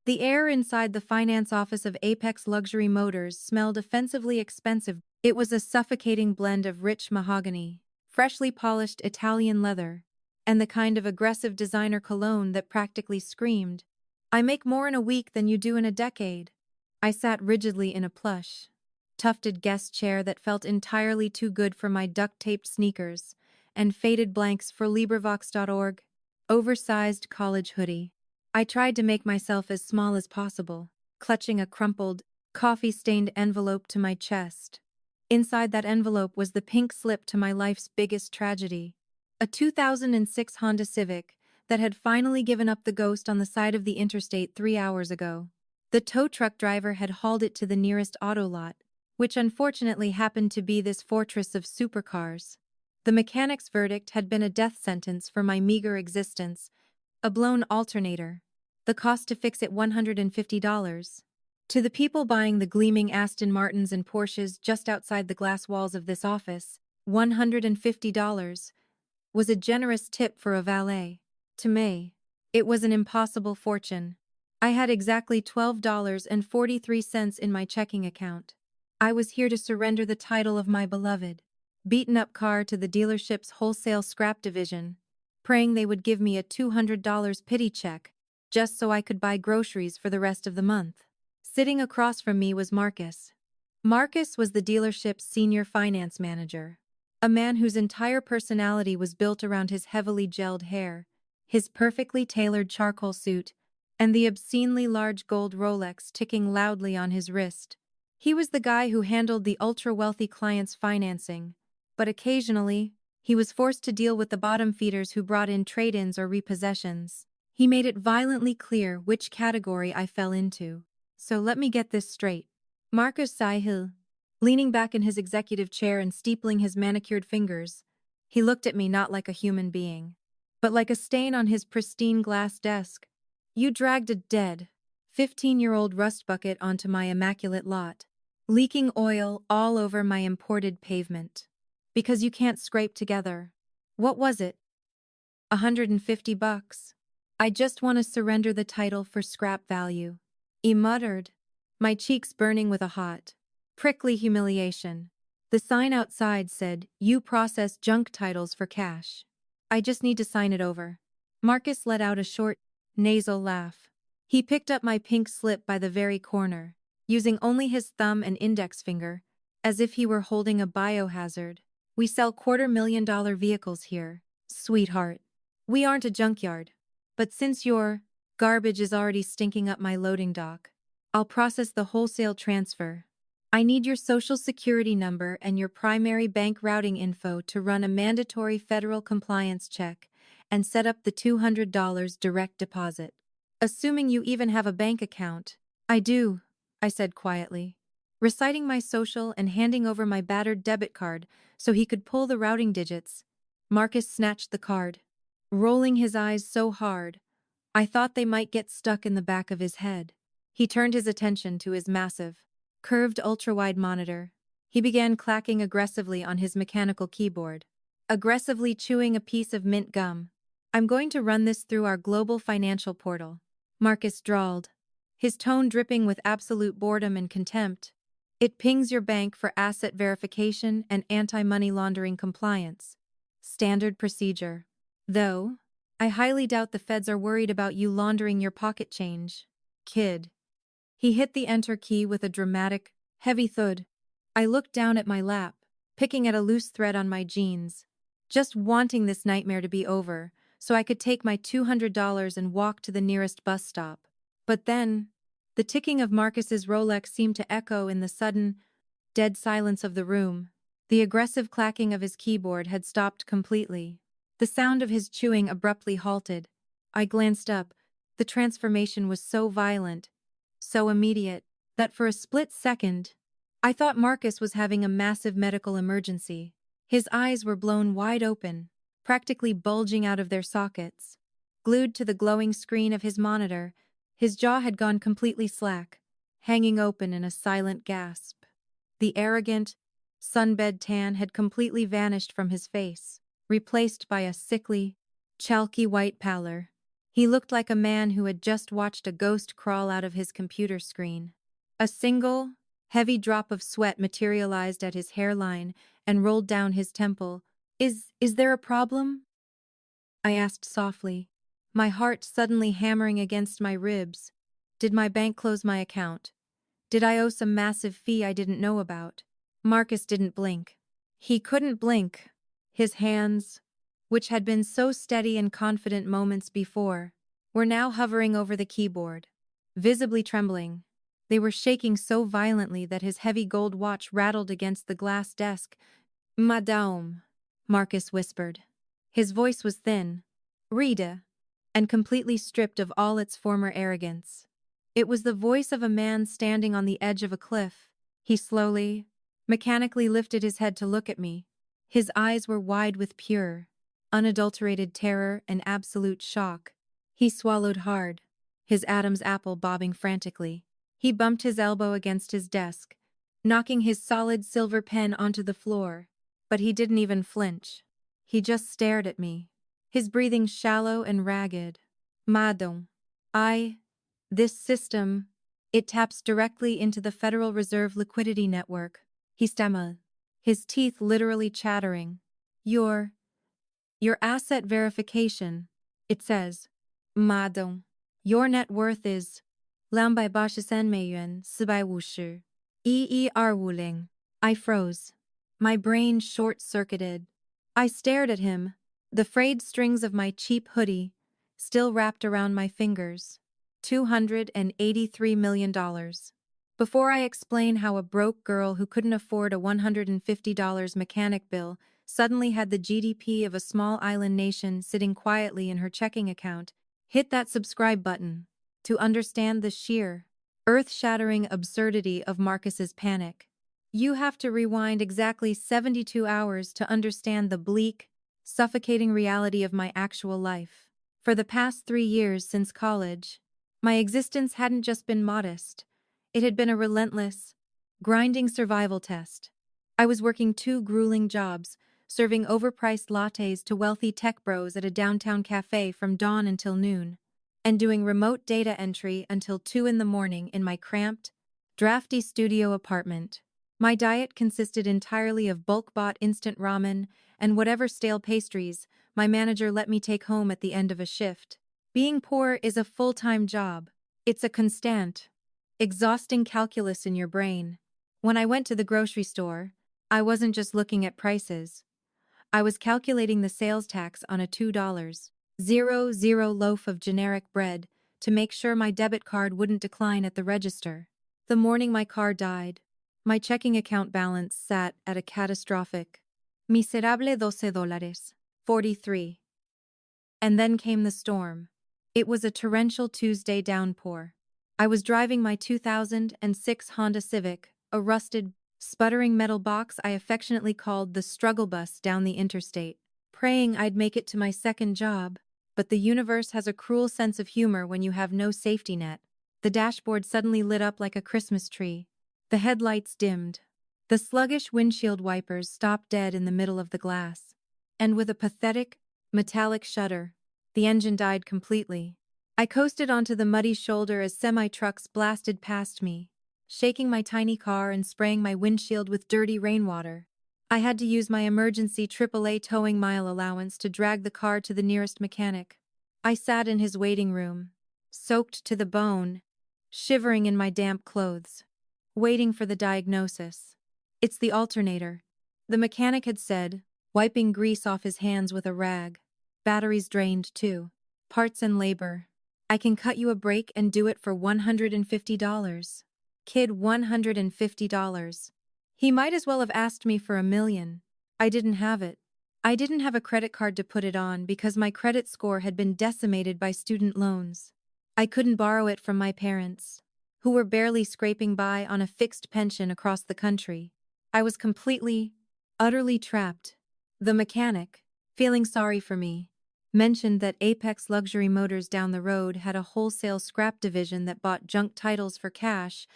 The air inside the finance office of Apex Luxury Motors smelled offensively expensive. It was a suffocating blend of rich mahogany, freshly polished Italian leather, and the kind of aggressive designer cologne that practically screamed, "I make more in a week than you do in a decade." I sat rigidly in a plush, tufted guest chair that felt entirely too good for my duct-taped sneakers and faded blanks for LibriVox.org. Oversized college hoodie. I tried to make myself as small as possible, clutching a crumpled, coffee-stained envelope to my chest. Inside that envelope was the pink slip to my life's biggest tragedy. A 2006 Honda Civic that had finally given up the ghost on the side of the interstate 3 hours ago. The tow truck driver had hauled it to the nearest auto lot, which unfortunately happened to be this fortress of supercars. The mechanic's verdict had been a death sentence for my meager existence, a blown alternator. The cost to fix it $150. To the people buying the gleaming Aston Martins and Porsches just outside the glass walls of this office, $150 was a generous tip for a valet. To me, it was an impossible fortune. I had exactly $12.43 in my checking account. I was here to surrender the title of my beloved, beaten-up car to the dealership's wholesale scrap division, praying they would give me a $200 pity check just so I could buy groceries for the rest of the month. Sitting across from me was Marcus. Marcus was the dealership's senior finance manager, a man whose entire personality was built around his heavily gelled hair, his perfectly tailored charcoal suit, and the obscenely large gold Rolex ticking loudly on his wrist. He was the guy who handled the ultra-wealthy clients' financing, but occasionally, he was forced to deal with the bottom feeders who brought in trade-ins or repossessions. He made it violently clear which category I fell into. So let me get this straight. Marcus Sahil, leaning back in his executive chair and steepling his manicured fingers, he looked at me not like a human being, but like a stain on his pristine glass desk. You dragged a dead, 15-year-old rust bucket onto my immaculate lot, leaking oil all over my imported pavement. Because you can't scrape together. What was it? $150. I just want to surrender the title for scrap value. He muttered, my cheeks burning with a hot, prickly humiliation. The sign outside said, "You process junk titles for cash. I just need to sign it over." Marcus let out a short, nasal laugh. He picked up my pink slip by the very corner, using only his thumb and index finger, as if he were holding a biohazard. "We sell $250,000 vehicles here, sweetheart. We aren't a junkyard. But since your garbage is already stinking up my loading dock, I'll process the wholesale transfer. I need your social security number and your primary bank routing info to run a mandatory federal compliance check and set up the $200 direct deposit. Assuming you even have a bank account." "I do," I said quietly, reciting my social and handing over my battered debit card so he could pull the routing digits. Marcus snatched the card, rolling his eyes so hard, I thought they might get stuck in the back of his head. He turned his attention to his massive, curved ultra-wide monitor. He began clacking aggressively on his mechanical keyboard, aggressively chewing a piece of mint gum. "I'm going to run this through our global financial portal," Marcus drawled, his tone dripping with absolute boredom and contempt. "It pings your bank for asset verification and anti-money laundering compliance. Standard procedure. Though, I highly doubt the feds are worried about you laundering your pocket change, kid." He hit the enter key with a dramatic, heavy thud. I looked down at my lap, picking at a loose thread on my jeans, just wanting this nightmare to be over, so I could take my $200 and walk to the nearest bus stop. But then, the ticking of Marcus's Rolex seemed to echo in the sudden, dead silence of the room. The aggressive clacking of his keyboard had stopped completely. The sound of his chewing abruptly halted. I glanced up. The transformation was so violent, so immediate, that for a split second, I thought Marcus was having a massive medical emergency. His eyes were blown wide open, practically bulging out of their sockets. Glued to the glowing screen of his monitor, his jaw had gone completely slack, hanging open in a silent gasp. The arrogant, sunbed tan had completely vanished from his face, replaced by a sickly, chalky white pallor. He looked like a man who had just watched a ghost crawl out of his computer screen. A single, heavy drop of sweat materialized at his hairline and rolled down his temple. Is there a problem? I asked softly, my heart suddenly hammering against my ribs. Did my bank close my account? Did I owe some massive fee I didn't know about? Marcus didn't blink. He couldn't blink. His hands, which had been so steady and confident moments before, were now hovering over the keyboard, visibly trembling. They were shaking so violently that his heavy gold watch rattled against the glass desk. Madame, Marcus whispered. His voice was thin, reedy, and completely stripped of all its former arrogance. It was the voice of a man standing on the edge of a cliff. He slowly, mechanically lifted his head to look at me. His eyes were wide with pure, unadulterated terror and absolute shock. He swallowed hard, his Adam's apple bobbing frantically. He bumped his elbow against his desk, knocking his solid silver pen onto the floor. But he didn't even flinch. He just stared at me, his breathing shallow and ragged. Madame, this system, it taps directly into the Federal Reserve liquidity network. He stammered, his teeth literally chattering. Your asset verification, it says. Madame, your net worth is $280,000,000, 450. Wuling. I froze. My brain short-circuited. I stared at him, the frayed strings of my cheap hoodie still wrapped around my fingers. $283 million. Before I explain how a broke girl who couldn't afford a $150 mechanic bill suddenly had the GDP of a small island nation sitting quietly in her checking account, hit that subscribe button to understand the sheer, earth-shattering absurdity of Marcus's panic. You have to rewind exactly 72 hours to understand the bleak, suffocating reality of my actual life. For the past 3 years since college, my existence hadn't just been modest. It had been a relentless, grinding survival test. I was working 2 grueling jobs, serving overpriced lattes to wealthy tech bros at a downtown cafe from dawn until noon, and doing remote data entry until 2 in the morning in my cramped, drafty studio apartment. My diet consisted entirely of bulk-bought instant ramen and whatever stale pastries my manager let me take home at the end of a shift. Being poor is a full-time job. It's a constant, exhausting calculus in your brain. When I went to the grocery store, I wasn't just looking at prices. I was calculating the sales tax on a $2.00 loaf of generic bread to make sure my debit card wouldn't decline at the register. The morning my car died, my checking account balance sat at a catastrophic, miserable $12.43. And then came the storm. It was a torrential Tuesday downpour. I was driving my 2006 Honda Civic, a rusted, sputtering metal box I affectionately called the struggle bus, down the interstate, praying I'd make it to my second job. But the universe has a cruel sense of humor when you have no safety net. The dashboard suddenly lit up like a Christmas tree. The headlights dimmed. The sluggish windshield wipers stopped dead in the middle of the glass. And with a pathetic, metallic shudder, the engine died completely. I coasted onto the muddy shoulder as semi-trucks blasted past me, shaking my tiny car and spraying my windshield with dirty rainwater. I had to use my emergency AAA towing mile allowance to drag the car to the nearest mechanic. I sat in his waiting room, soaked to the bone, shivering in my damp clothes, waiting for the diagnosis. It's the alternator, the mechanic had said, wiping grease off his hands with a rag. Batteries drained too. Parts and labor. I can cut you a break and do it for $150. Kid, $150. He might as well have asked me for $1 million. I didn't have it. I didn't have a credit card to put it on because my credit score had been decimated by student loans. I couldn't borrow it from my parents, who were barely scraping by on a fixed pension across the country. I was completely, utterly trapped. The mechanic, feeling sorry for me, mentioned that Apex Luxury Motors down the road had a wholesale scrap division that bought junk titles for cash.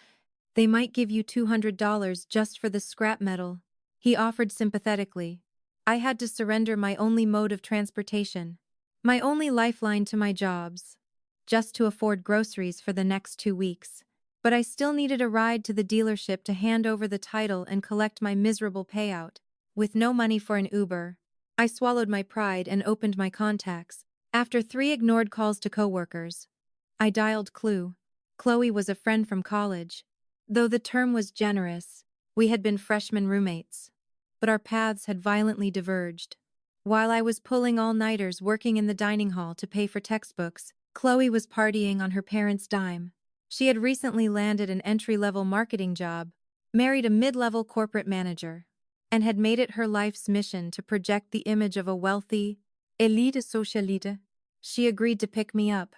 They might give you $200 just for the scrap metal, he offered sympathetically. I had to surrender my only mode of transportation, My only lifeline to my jobs. Just to afford groceries for the next 2 weeks. But I still needed a ride to the dealership to hand over the title and collect my miserable payout. With no money for an Uber, I swallowed my pride and opened my contacts. After 3 ignored calls to coworkers, I dialed Clue. Chloe was a friend from college. Though the term was generous, we had been freshman roommates. But our paths had violently diverged. While I was pulling all-nighters working in the dining hall to pay for textbooks, Chloe was partying on her parents' dime. She had recently landed an entry-level marketing job, married a mid-level corporate manager, and had made it her life's mission to project the image of a wealthy, elite socialite. She agreed to pick me up,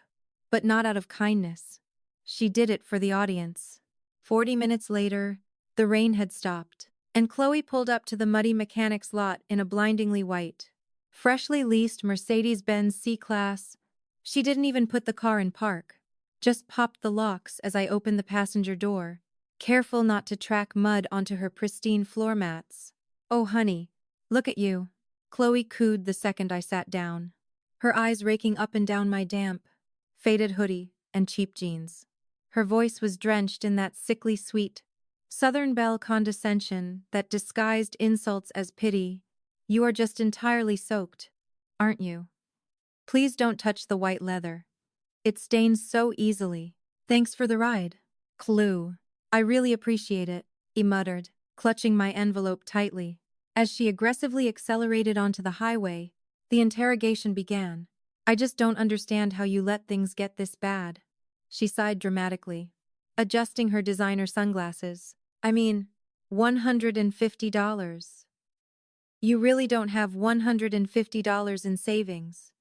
but not out of kindness. She did it for the audience. 40 minutes later, the rain had stopped, and Chloe pulled up to the muddy mechanics lot in a blindingly white, freshly leased Mercedes-Benz C-Class. She didn't even put the car in park, just popped the locks as I opened the passenger door, careful not to track mud onto her pristine floor mats. "Oh honey, look at you," Chloe cooed the second I sat down, her eyes raking up and down my damp, faded hoodie and cheap jeans. Her voice was drenched in that sickly sweet, Southern belle condescension that disguised insults as pity. "You are just entirely soaked, aren't you? Please don't touch the white leather. It stains so easily. Thanks for the ride, Clue. I really appreciate it," he muttered, clutching my envelope tightly. As she aggressively accelerated onto the highway, the interrogation began. "I just don't understand how you let things get this bad," she sighed dramatically, adjusting her designer sunglasses. "I mean, $150. You really don't have $150 in savings."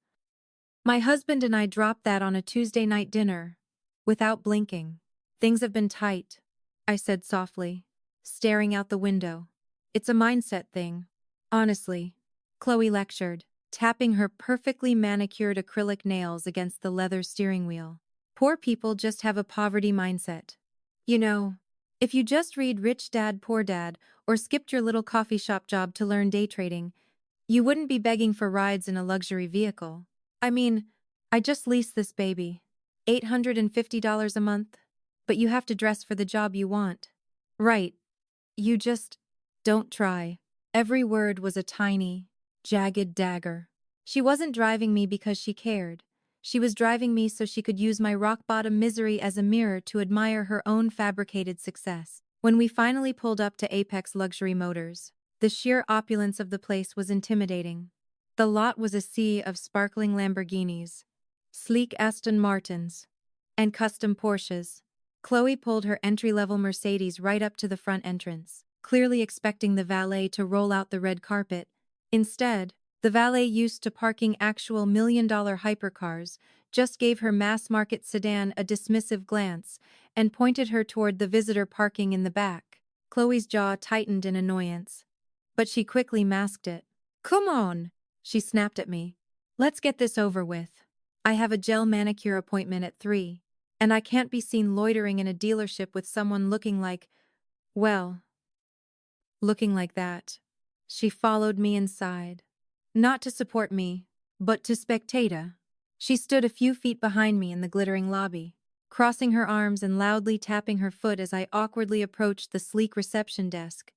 My husband and I dropped that on a Tuesday night dinner, without blinking. "Things have been tight," I said softly, staring out the window. "It's a mindset thing. Honestly," Chloe lectured, tapping her perfectly manicured acrylic nails against the leather steering wheel. "Poor people just have a poverty mindset. You know, if you just read Rich Dad, Poor Dad, or skipped your little coffee shop job to learn day trading, you wouldn't be begging for rides in a luxury vehicle. I mean, I just leased this baby. $850 a month. But you have to dress for the job you want. Right. You just don't try." Every word was a tiny, jagged dagger. She wasn't driving me because she cared. She was driving me so she could use my rock-bottom misery as a mirror to admire her own fabricated success. When we finally pulled up to Apex Luxury Motors, the sheer opulence of the place was intimidating. The lot was a sea of sparkling Lamborghinis, sleek Aston Martins, and custom Porsches. Chloe pulled her entry-level Mercedes right up to the front entrance, clearly expecting the valet to roll out the red carpet. Instead, the valet, used to parking actual million-dollar hypercars, just gave her mass-market sedan a dismissive glance and pointed her toward the visitor parking in the back. Chloe's jaw tightened in annoyance, but she quickly masked it. "Come on," she snapped at me. "Let's get this over with. I have a gel manicure appointment at 3, and I can't be seen loitering in a dealership with someone looking like, well, looking like that." She followed me inside. Not to support me, but to spectate. She stood a few feet behind me in the glittering lobby, crossing her arms and loudly tapping her foot as I awkwardly approached the sleek reception desk,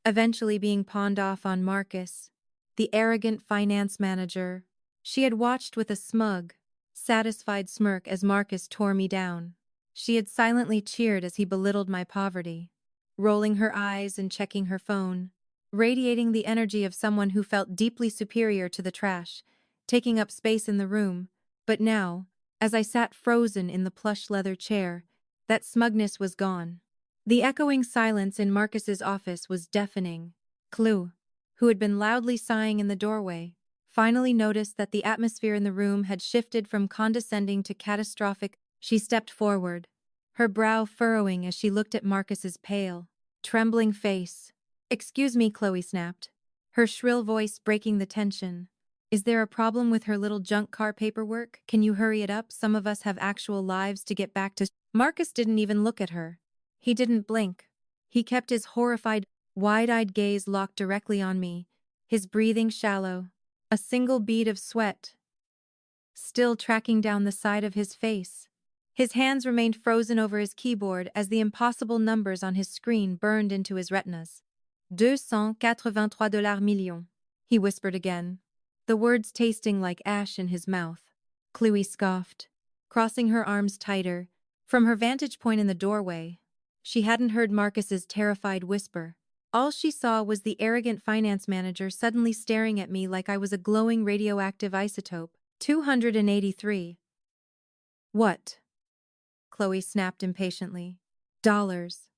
eventually being pawned off on Marcus, the arrogant finance manager. She had watched with a smug, satisfied smirk as Marcus tore me down. She had silently cheered as he belittled my poverty, rolling her eyes and checking her phone, radiating the energy of someone who felt deeply superior to the trash, taking up space in the room. But now, as I sat frozen in the plush leather chair, that smugness was gone. The echoing silence in Marcus's office was deafening. Chloe, who had been loudly sighing in the doorway, finally noticed that the atmosphere in the room had shifted from condescending to catastrophic. She stepped forward, her brow furrowing as she looked at Marcus's pale, trembling face. "Excuse me," Chloe snapped, her shrill voice breaking the tension. "Is there a problem with her little junk car paperwork? Can you hurry it up? Some of us have actual lives to get back to." Marcus didn't even look at her. He didn't blink. He kept his horrified, wide-eyed gaze locked directly on me, his breathing shallow, a single bead of sweat still tracking down the side of his face. His hands remained frozen over his keyboard as the impossible numbers on his screen burned into his retinas. $283 millions, he whispered again, the words tasting like ash in his mouth. Chloe scoffed, crossing her arms tighter. From her vantage point in the doorway, she hadn't heard Marcus's terrified whisper. All she saw was the arrogant finance manager suddenly staring at me like I was a glowing radioactive isotope. 283. What? Chloe snapped impatiently. Dollars.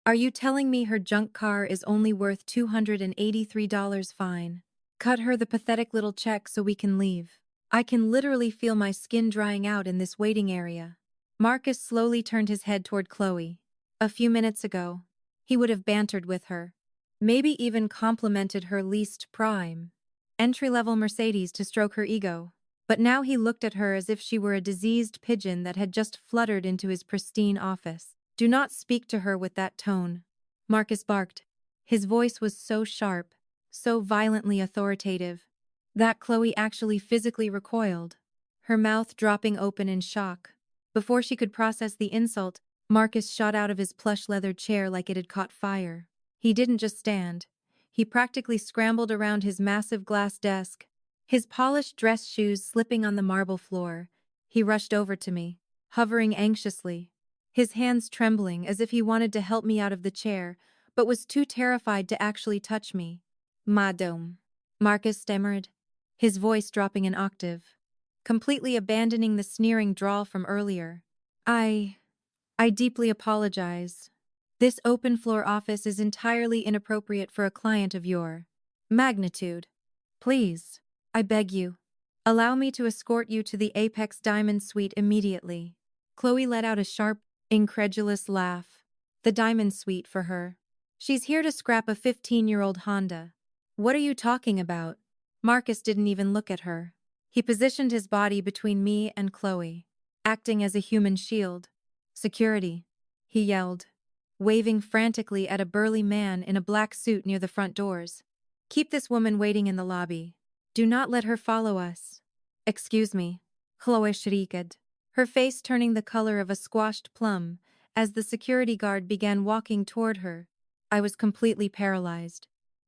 Are you telling me her junk car is only worth $283? Fine. Cut her the pathetic little check so we can leave. I can literally feel my skin drying out in this waiting area. Marcus slowly turned his head toward Chloe. A few minutes ago, he would have bantered with her, maybe even complimented her leased prime, entry-level Mercedes to stroke her ego. But now he looked at her as if she were a diseased pigeon that had just fluttered into his pristine office. Do not speak to her with that tone, Marcus barked. His voice was so sharp, so violently authoritative, that Chloe actually physically recoiled, her mouth dropping open in shock. Before she could process the insult, Marcus shot out of his plush leather chair like it had caught fire. He didn't just stand. He practically scrambled around his massive glass desk, his polished dress shoes slipping on the marble floor. He rushed over to me, hovering anxiously, his hands trembling as if he wanted to help me out of the chair, but was too terrified to actually touch me. Madame, Marcus stammered, his voice dropping an octave, completely abandoning the sneering drawl from earlier. I deeply apologize. This open-floor office is entirely inappropriate for a client of your magnitude. Please, I beg you, allow me to escort you to the Apex Diamond Suite immediately. Chloe let out a sharp, incredulous laugh. The Diamond Suite for her. She's here to scrap a 15-year-old Honda. What are you talking about? Marcus didn't even look at her. He positioned his body between me and Chloe, acting as a human shield. Security, he yelled, waving frantically at a burly man in a black suit near the front doors. Keep this woman waiting in the lobby. Do not let her follow us. Excuse me, Chloe shrieked, her face turning the color of a squashed plum as the security guard began walking toward her. I was completely paralyzed.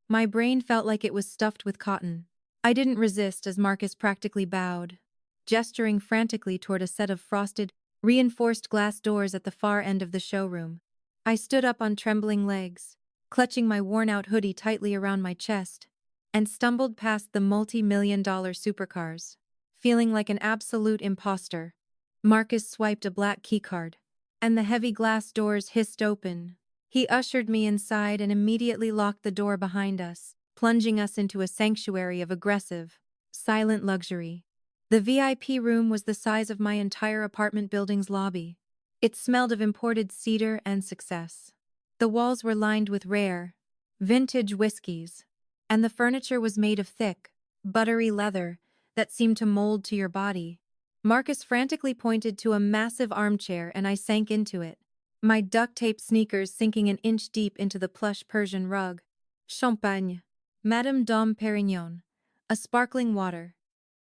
My brain felt like it was stuffed with cotton. I didn't resist as Marcus practically bowed, gesturing frantically toward a set of frosted, reinforced glass doors at the far end of the showroom. I stood up on trembling legs, clutching my worn-out hoodie tightly around my chest, and stumbled past the multi-million-dollar supercars, feeling like an absolute imposter. Marcus swiped a black keycard, and the heavy glass doors hissed open. He ushered me inside and immediately locked the door behind us, plunging us into a sanctuary of aggressive, silent luxury. The VIP room was the size of my entire apartment building's lobby. It smelled of imported cedar and success. The walls were lined with rare, vintage whiskeys, and the furniture was made of thick, buttery leather that seemed to mold to your body. Marcus frantically pointed to a massive armchair and I sank into it, my duct-tape sneakers sinking an inch deep into the plush Persian rug. Champagne. Madame Dom Perignon. A sparkling water.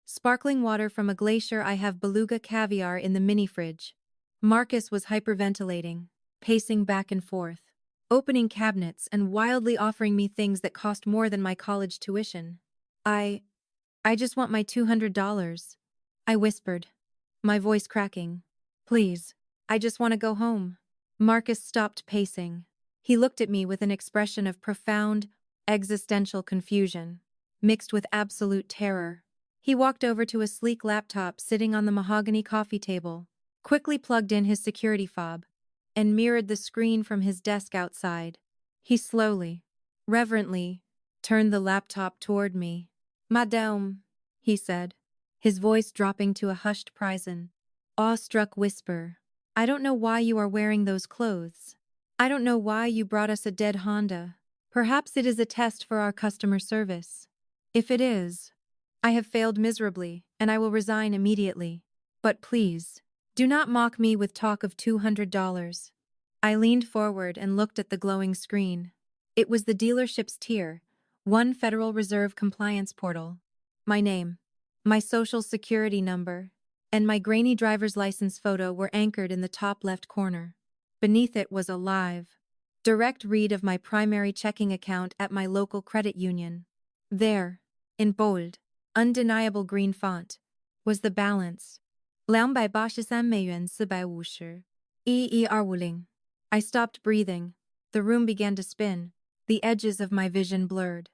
Sparkling water from a glacier. I have beluga caviar in the mini-fridge. Marcus was hyperventilating, pacing back and forth, opening cabinets and wildly offering me things that cost more than my college tuition. I just want my $200. I whispered, my voice cracking. Please, I just want to go home. Marcus stopped pacing. He looked at me with an expression of profound, existential confusion, mixed with absolute terror. He walked over to a sleek laptop sitting on the mahogany coffee table, quickly plugged in his security fob, and mirrored the screen from his desk outside. He slowly, reverently, turned the laptop toward me. Madame, he said, his voice dropping to a hushed Parisian, awestruck whisper. I don't know why you are wearing those clothes. I don't know why you brought us a dead Honda. Perhaps it is a test for our customer service. If it is, I have failed miserably, and I will resign immediately. But please, do not mock me with talk of $200. I leaned forward and looked at the glowing screen. It was the dealership's tier, 1 Federal Reserve compliance portal. My name, My social security number and my grainy driver's license photo were anchored in the top left corner. Beneath it was a live, direct read of my primary checking account at my local credit union. There, in bold, undeniable green font, was the balance. 283美元450. EER. I stopped breathing. The room began to spin, the edges of my vision blurred,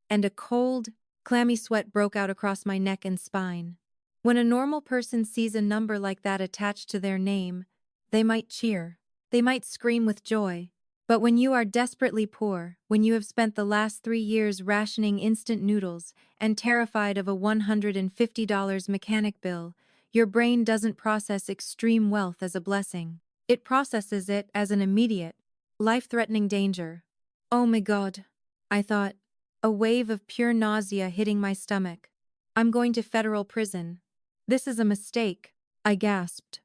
and a cold, clammy sweat broke out across my neck and spine. When a normal person sees a number like that attached to their name, they might cheer. They might scream with joy. But when you are desperately poor, when you have spent the last 3 years rationing instant noodles and terrified of a $150 mechanic bill, your brain doesn't process extreme wealth as a blessing. It processes it as an immediate, life-threatening danger. Oh my God, I thought, a wave of pure nausea hitting my stomach. I'm going to federal prison. This is a mistake, I gasped,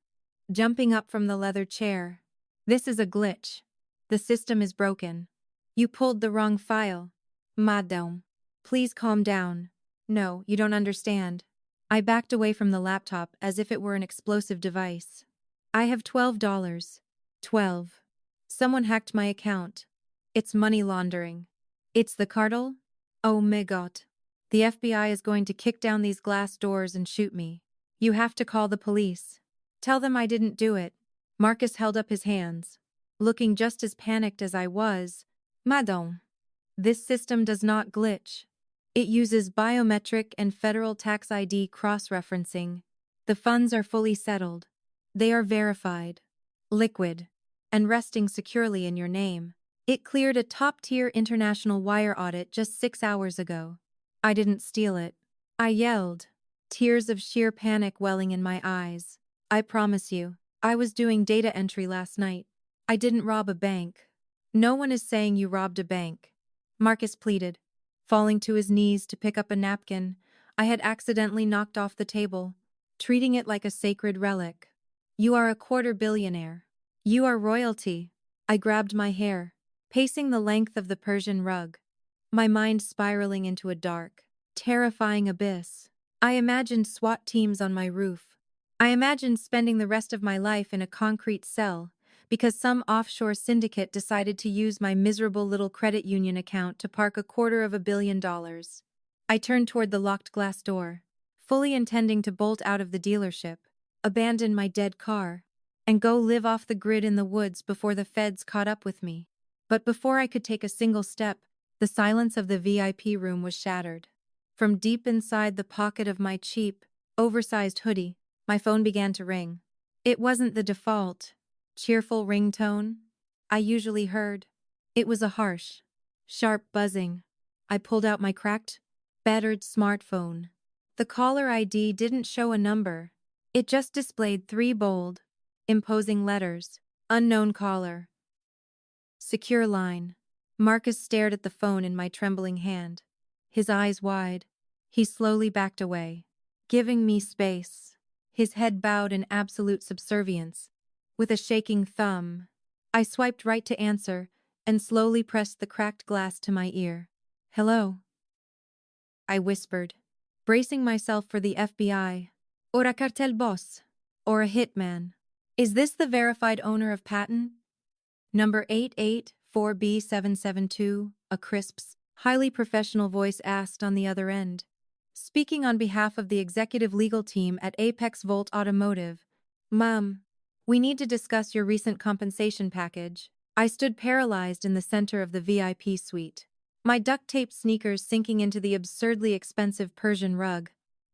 jumping up from the leather chair. This is a glitch. The system is broken. You pulled the wrong file. Madame. Please calm down. No, you don't understand. I backed away from the laptop as if it were an explosive device. I have $12. 12. Someone hacked my account. It's money laundering. It's the cartel? Oh my God. The FBI is going to kick down these glass doors and shoot me. You have to call the police. Tell them I didn't do it. Marcus held up his hands, looking just as panicked as I was. Madame. This system does not glitch. It uses biometric and federal tax ID cross-referencing. The funds are fully settled. They are verified, liquid, and resting securely in your name. It cleared a top-tier international wire audit just 6 hours ago. I didn't steal it. I yelled, tears of sheer panic welling in my eyes. I promise you, I was doing data entry last night. I didn't rob a bank. No one is saying you robbed a bank. Marcus pleaded, falling to his knees to pick up a napkin I had accidentally knocked off the table, treating it like a sacred relic. You are a quarter billionaire. You are royalty. I grabbed my hair, pacing the length of the Persian rug, my mind spiraling into a dark, terrifying abyss. I imagined SWAT teams on my roof. I imagined spending the rest of my life in a concrete cell because some offshore syndicate decided to use my miserable little credit union account to park $250 million. I turned toward the locked glass door, fully intending to bolt out of the dealership, abandon my dead car, and go live off the grid in the woods before the feds caught up with me. But before I could take a single step, the silence of the VIP room was shattered. From deep inside the pocket of my cheap, oversized hoodie, my phone began to ring. It wasn't the default, cheerful ringtone I usually heard. It was a harsh, sharp buzzing. I pulled out my cracked, battered smartphone. The caller ID didn't show a number. It just displayed 3 bold, imposing letters. Unknown caller. Secure line. Marcus stared at the phone in my trembling hand, his eyes wide. He slowly backed away, giving me space, his head bowed in absolute subservience. With a shaking thumb, I swiped right to answer and slowly pressed the cracked glass to my ear. Hello? I whispered, bracing myself for the FBI. Or a cartel boss. Or a hitman. Is this the verified owner of patent number 884B772? A crisp, highly professional voice asked on the other end. Speaking on behalf of the executive legal team at Apex Volt Automotive. Ma'am, we need to discuss your recent compensation package. I stood paralyzed in the center of the VIP suite, my duct-tape sneakers sinking into the absurdly expensive Persian rug.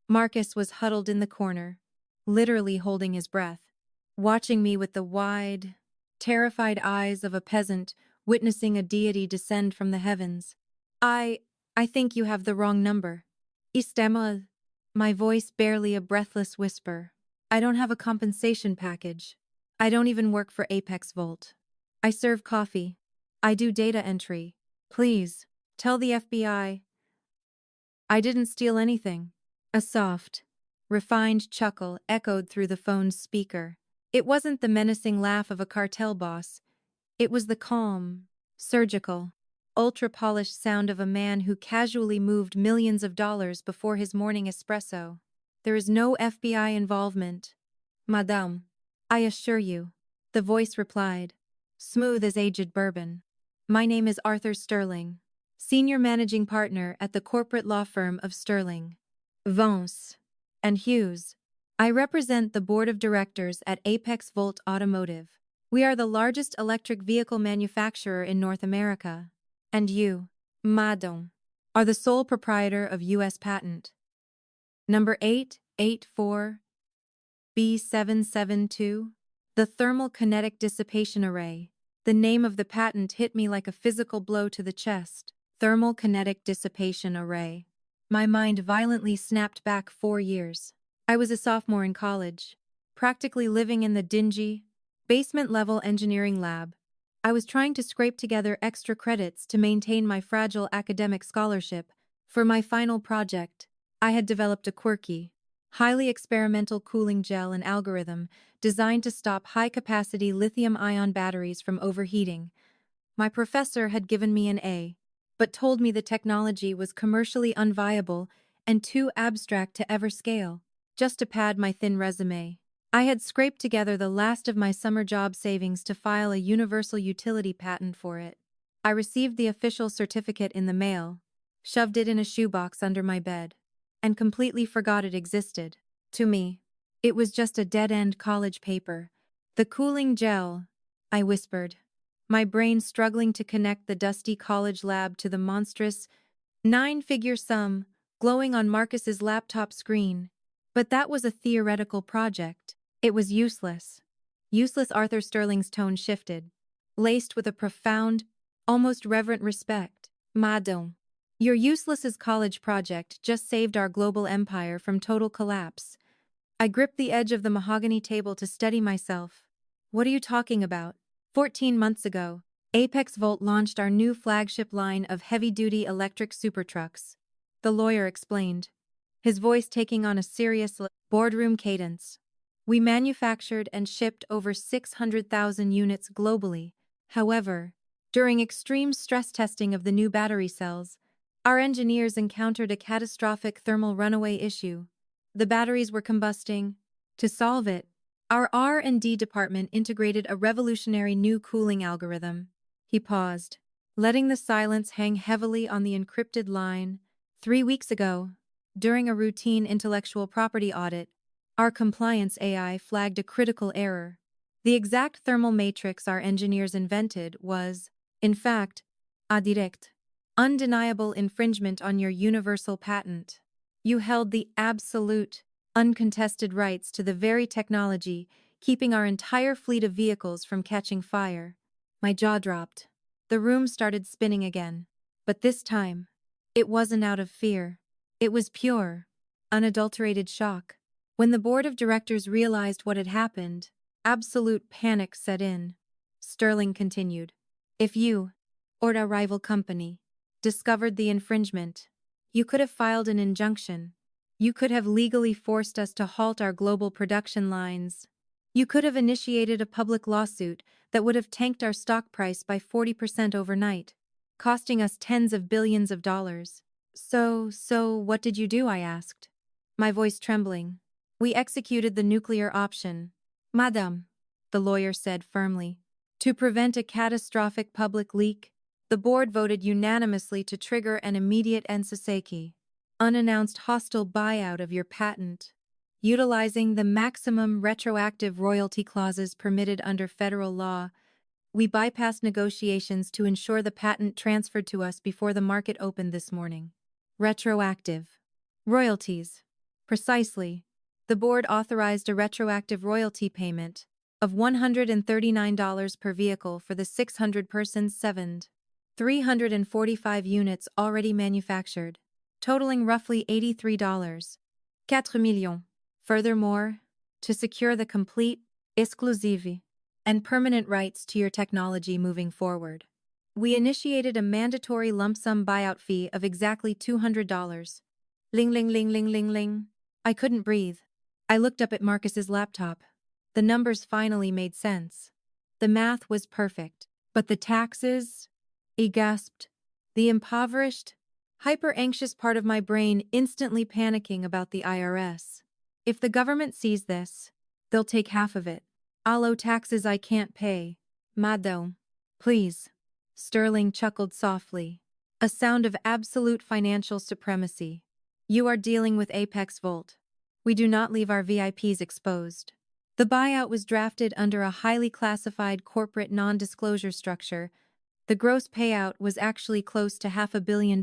Marcus was huddled in the corner, literally holding his breath, watching me with the wide, terrified eyes of a peasant witnessing a deity descend from the heavens. I think you have the wrong number. Istemal. My voice barely a breathless whisper. I don't have a compensation package. I don't even work for Apex Volt. I serve coffee. I do data entry. Please, tell the FBI. I didn't steal anything. A soft, refined chuckle echoed through the phone's speaker. It wasn't the menacing laugh of a cartel boss. It was the calm, surgical, ultra-polished sound of a man who casually moved millions of dollars before his morning espresso. There is no FBI involvement. Madame, I assure you. The voice replied, smooth as aged bourbon. My name is Arthur Sterling, Senior Managing Partner at the corporate law firm of Sterling, Vance and Hughes. I represent the board of directors at Apex Volt Automotive. We are the largest electric vehicle manufacturer in North America. And you, Madame, are the sole proprietor of U.S. patent number 884 B772, the thermal kinetic dissipation array. The name of the patent hit me like a physical blow to the chest. Thermal kinetic dissipation array. My mind violently snapped back 4 years. I was a sophomore in college, practically living in the dingy, basement-level engineering lab. I was trying to scrape together extra credits to maintain my fragile academic scholarship. For my final project, I had developed a quirky, highly experimental cooling gel and algorithm designed to stop high-capacity lithium-ion batteries from overheating. My professor had given me an A, but told me the technology was commercially unviable and too abstract to ever scale. Just to pad my thin resume, I had scraped together the last of my summer job savings to file a universal utility patent for it. I received the official certificate in the mail, shoved it in a shoebox under my bed, and completely forgot it existed. To me, it was just a dead-end college paper. The cooling gel, I whispered, my brain struggling to connect the dusty college lab to the monstrous 9-figure sum glowing on Marcus's laptop screen. But that was a theoretical project. It was useless. Useless. Arthur Sterling's tone shifted, laced with a profound, almost reverent respect. Madame, your useless college project just saved our global empire from total collapse. I gripped the edge of the mahogany table to steady myself. What are you talking about? 14 months ago, Apex Volt launched our new flagship line of heavy-duty electric supertrucks. The lawyer explained, his voice taking on a serious boardroom cadence. We manufactured and shipped over 600,000 units globally. However, during extreme stress testing of the new battery cells, our engineers encountered a catastrophic thermal runaway issue. The batteries were combusting. To solve it, our R&D department integrated a revolutionary new cooling algorithm. He paused, letting the silence hang heavily on the encrypted line. 3 weeks ago, during a routine intellectual property audit, our compliance AI flagged a critical error. The exact thermal matrix our engineers invented was, in fact, a direct, undeniable infringement on your universal patent. You held the absolute, uncontested rights to the very technology keeping our entire fleet of vehicles from catching fire. My jaw dropped. The room started spinning again. But this time, it wasn't out of fear. It was pure, unadulterated shock. When the board of directors realized what had happened, absolute panic set in. Sterling continued, if you, or a rival company, discovered the infringement, you could have filed an injunction. You could have legally forced us to halt our global production lines. You could have initiated a public lawsuit that would have tanked our stock price by 40% overnight, costing us tens of billions of dollars. So what did you do? I asked, my voice trembling. We executed the nuclear option, Madame, the lawyer said firmly. To prevent a catastrophic public leak, the board voted unanimously to trigger an immediate Ensoseki, unannounced hostile buyout of your patent, utilizing the maximum retroactive royalty clauses permitted under federal law. We bypassed negotiations to ensure the patent transferred to us before the market opened this morning. Retroactive royalties. Precisely. The board authorized a retroactive royalty payment of $139 per vehicle for the 600 persons 345 units already manufactured, totaling roughly $83. 4 millions. Furthermore, to secure the complete, exclusive, and permanent rights to your technology moving forward, we initiated a mandatory lump sum buyout fee of exactly $200. Ling ling ling ling ling ling. I couldn't breathe. I looked up at Marcus's laptop. The numbers finally made sense. The math was perfect. But the taxes? He gasped. The impoverished, hyper-anxious part of my brain instantly panicking about the IRS. If the government sees this, they'll take half of it. I'll owe taxes I can't pay. Madam. Please. Sterling chuckled softly. A sound of absolute financial supremacy. You are dealing with Apex Volt. We do not leave our VIPs exposed. The buyout was drafted under a highly classified corporate non-disclosure structure. The gross payout was actually close to $500 million.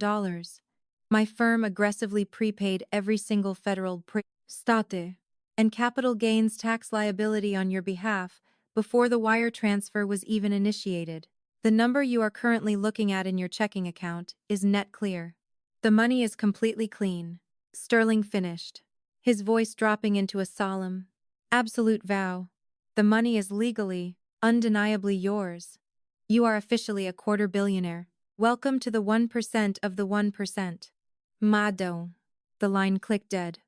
My firm aggressively prepaid every single federal state and capital gains tax liability on your behalf before the wire transfer was even initiated. The number you are currently looking at in your checking account is net clear. The money is completely clean. Sterling finished, his voice dropping into a solemn, absolute vow. The money is legally, undeniably yours. You are officially a quarter billionaire. Welcome to the 1% of the 1%. Madam. The line clicked dead.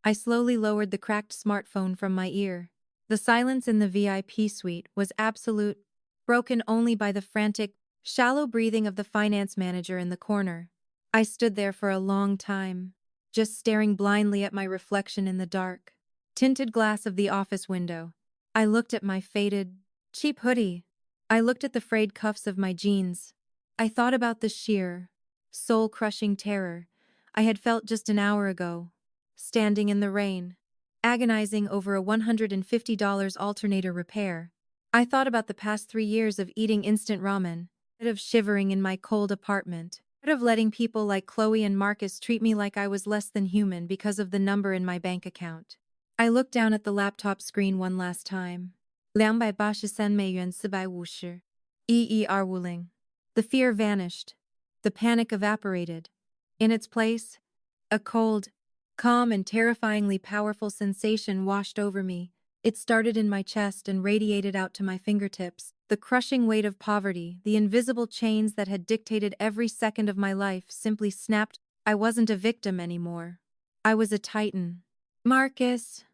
I slowly lowered the cracked smartphone from my ear. The silence in the VIP suite was absolute, broken only by the frantic, shallow breathing of the finance manager in the corner. I stood there for a long time, just staring blindly at my reflection in the dark, tinted glass of the office window. I looked at my faded, cheap hoodie. I looked at the frayed cuffs of my jeans. I thought about the sheer, soul-crushing terror I had felt just an hour ago, standing in the rain, agonizing over a $150 alternator repair. I thought about the past 3 years of eating instant ramen, instead of shivering in my cold apartment, instead of letting people like Chloe and Marcus treat me like I was less than human because of the number in my bank account. I looked down at the laptop screen one last time. 283美元450. EER Wuling. The fear vanished. The panic evaporated. In its place, a cold, calm and terrifyingly powerful sensation washed over me. It started in my chest and radiated out to my fingertips. The crushing weight of poverty, the invisible chains that had dictated every second of my life, simply snapped. I wasn't a victim anymore. I was a titan. Marcus,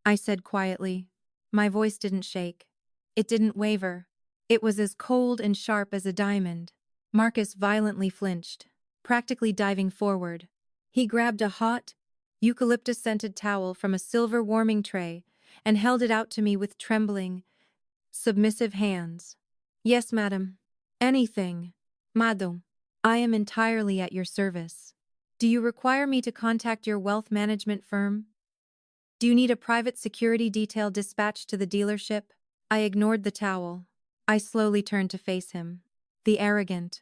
I said quietly. My voice didn't shake. It didn't waver. It was as cold and sharp as a diamond. Marcus violently flinched, practically diving forward. He grabbed a hot, eucalyptus-scented towel from a silver warming tray and held it out to me with trembling, submissive hands. Yes, madam. Anything. Madam. I am entirely at your service. Do you require me to contact your wealth management firm? Do you need a private security detail dispatched to the dealership? I ignored the towel. I slowly turned to face him. The arrogant,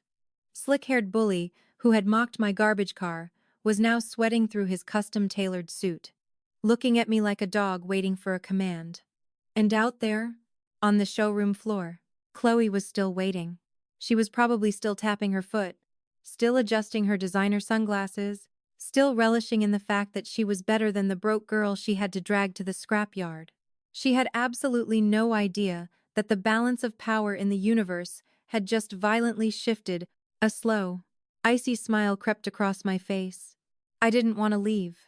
slick-haired bully who had mocked my garbage car was now sweating through his custom-tailored suit, looking at me like a dog waiting for a command. And out there, on the showroom floor, Chloe was still waiting. She was probably still tapping her foot, still adjusting her designer sunglasses, still relishing in the fact that she was better than the broke girl she had to drag to the scrapyard. She had absolutely no idea that the balance of power in the universe had just violently shifted. A slow, icy smile crept across my face. I didn't want to leave.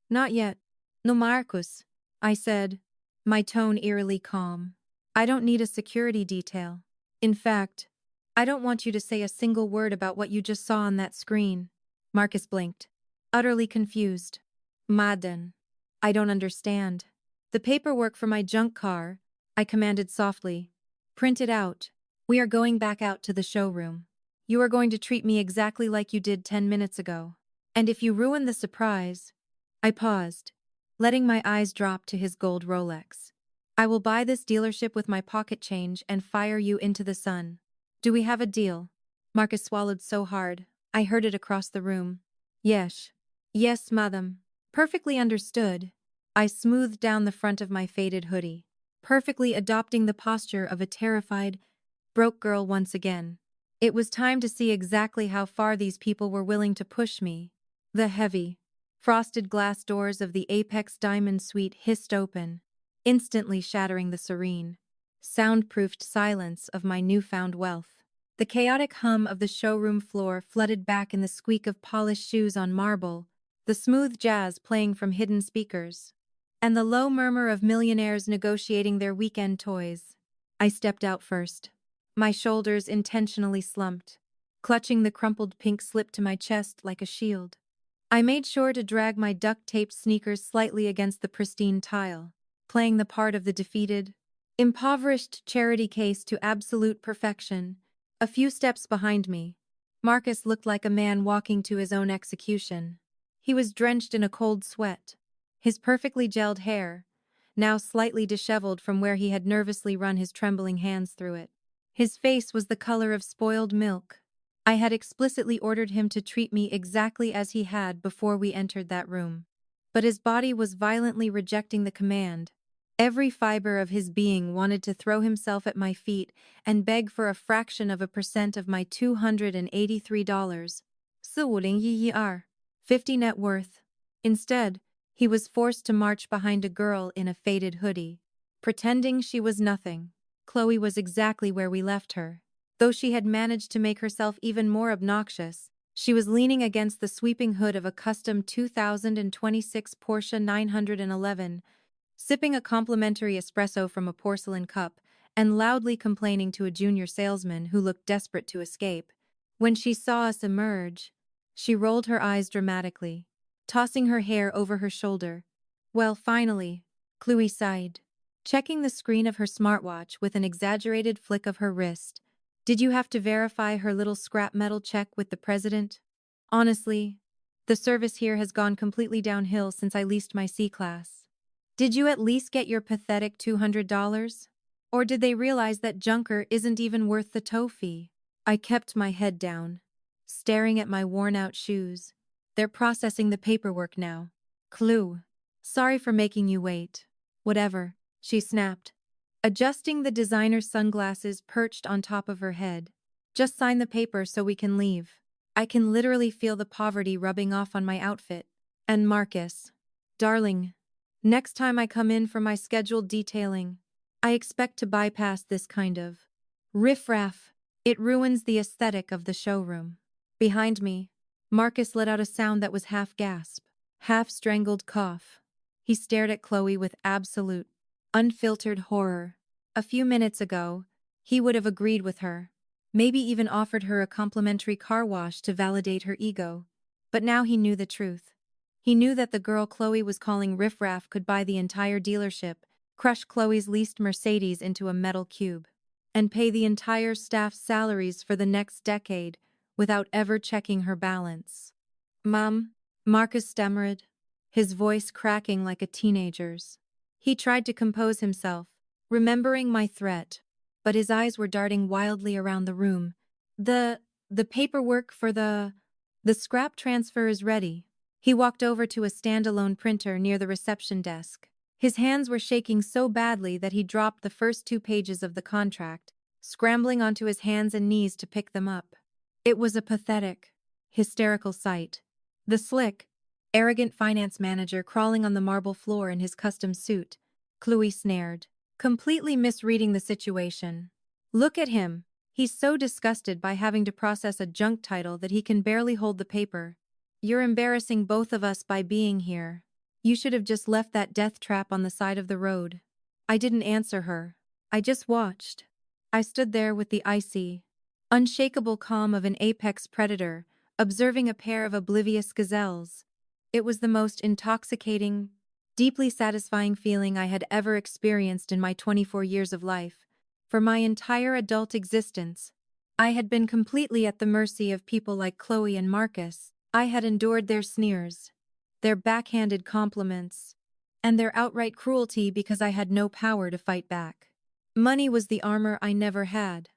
Not yet. No, Marcus, I said, my tone eerily calm. I don't need a security detail. In fact, I don't want you to say a single word about what you just saw on that screen. Marcus blinked, utterly confused. Madden. I don't understand. The paperwork for my junk car, I commanded softly. Print it out. We are going back out to the showroom. You are going to treat me exactly like you did 10 minutes ago. And if you ruin the surprise... I paused, letting my eyes drop to his gold Rolex. I will buy this dealership with my pocket change and fire you into the sun. Do we have a deal? Marcus swallowed so hard, I heard it across the room. Yes. Yes, madam. Perfectly understood. I smoothed down the front of my faded hoodie, perfectly adopting the posture of a terrified, broke girl once again. It was time to see exactly how far these people were willing to push me. The heavy, frosted glass doors of the Apex Diamond Suite hissed open, instantly shattering the serene, soundproofed silence of my newfound wealth. The chaotic hum of the showroom floor flooded back in the squeak of polished shoes on marble, the smooth jazz playing from hidden speakers, and the low murmur of millionaires negotiating their weekend toys. I stepped out first, my shoulders intentionally slumped, clutching the crumpled pink slip to my chest like a shield. I made sure to drag my duct-taped sneakers slightly against the pristine tile, playing the part of the defeated, impoverished charity case to absolute perfection. A few steps behind me, Marcus looked like a man walking to his own execution. He was drenched in a cold sweat. His perfectly gelled hair, now slightly disheveled from where he had nervously run his trembling hands through it. His face was the color of spoiled milk. I had explicitly ordered him to treat me exactly as he had before we entered that room. But his body was violently rejecting the command. Every fiber of his being wanted to throw himself at my feet and beg for a fraction of a percent of my $283. 50 net worth. Instead, he was forced to march behind a girl in a faded hoodie, pretending she was nothing. Chloe was exactly where we left her. Though she had managed to make herself even more obnoxious, she was leaning against the sweeping hood of a custom 2026 Porsche 911, sipping a complimentary espresso from a porcelain cup and loudly complaining to a junior salesman who looked desperate to escape. When she saw us emerge, she rolled her eyes dramatically, tossing her hair over her shoulder. Well, finally, Chloe sighed, checking the screen of her smartwatch with an exaggerated flick of her wrist. Did you have to verify her little scrap metal check with the president? Honestly, the service here has gone completely downhill since I leased my C-Class. Did you at least get your pathetic $200? Or did they realize that junker isn't even worth the tow fee? I kept my head down, staring at my worn-out shoes. They're processing the paperwork now. Clue. Sorry for making you wait. Whatever, she snapped, adjusting the designer sunglasses perched on top of her head. Just sign the paper so we can leave. I can literally feel the poverty rubbing off on my outfit. And Marcus. Darling, next time I come in for my scheduled detailing, I expect to bypass this kind of riffraff. It ruins the aesthetic of the showroom. Behind me, Marcus let out a sound that was half gasp, half strangled cough. He stared at Chloe with absolute, unfiltered horror. A few minutes ago, he would have agreed with her, maybe even offered her a complimentary car wash to validate her ego. But now he knew the truth. He knew that the girl Chloe was calling riffraff could buy the entire dealership, crush Chloe's leased Mercedes into a metal cube, and pay the entire staff's salaries for the next decade without ever checking her balance. Mom, Marcus stammered, his voice cracking like a teenager's. He tried to compose himself, remembering my threat, but his eyes were darting wildly around the room. The paperwork for the scrap transfer is ready. He walked over to a standalone printer near the reception desk. His hands were shaking so badly that he dropped the first 2 pages of the contract, scrambling onto his hands and knees to pick them up. It was a pathetic, hysterical sight. The slick, arrogant finance manager crawling on the marble floor in his custom suit, Chloe snared, completely misreading the situation. Look at him. He's so disgusted by having to process a junk title that he can barely hold the paper. You're embarrassing both of us by being here. You should have just left that death trap on the side of the road. I didn't answer her. I just watched. I stood there with the icy, unshakable calm of an apex predator, observing a pair of oblivious gazelles. It was the most intoxicating, deeply satisfying feeling I had ever experienced in my 24 years of life. For my entire adult existence, I had been completely at the mercy of people like Chloe and Marcus. I had endured their sneers, their backhanded compliments, and their outright cruelty because I had no power to fight back. Money was the armor I never had.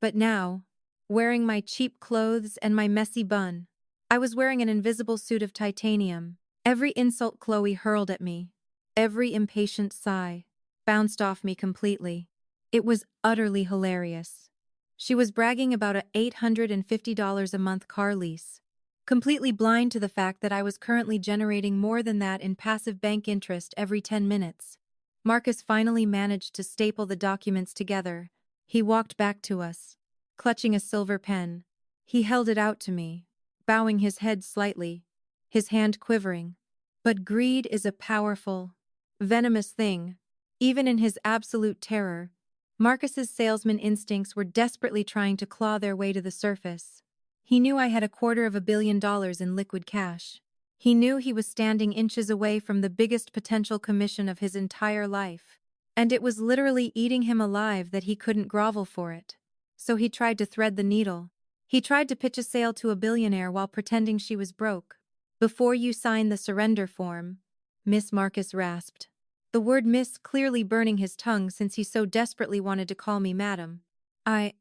But now, wearing my cheap clothes and my messy bun, I was wearing an invisible suit of titanium. Every insult Chloe hurled at me, every impatient sigh, bounced off me completely. It was utterly hilarious. She was bragging about a $850 a month car lease, completely blind to the fact that I was currently generating more than that in passive bank interest every 10 minutes. Marcus finally managed to staple the documents together. He walked back to us, clutching a silver pen. He held it out to me, bowing his head slightly, his hand quivering. But greed is a powerful, venomous thing. Even in his absolute terror, Marcus's salesman instincts were desperately trying to claw their way to the surface. He knew I had $250 million in liquid cash. He knew he was standing inches away from the biggest potential commission of his entire life. And it was literally eating him alive that he couldn't grovel for it. So he tried to thread the needle. He tried to pitch a sale to a billionaire while pretending she was broke. "Before you sign the surrender form," Miss Marcus rasped. The word miss clearly burning his tongue since he so desperately wanted to call me madam. I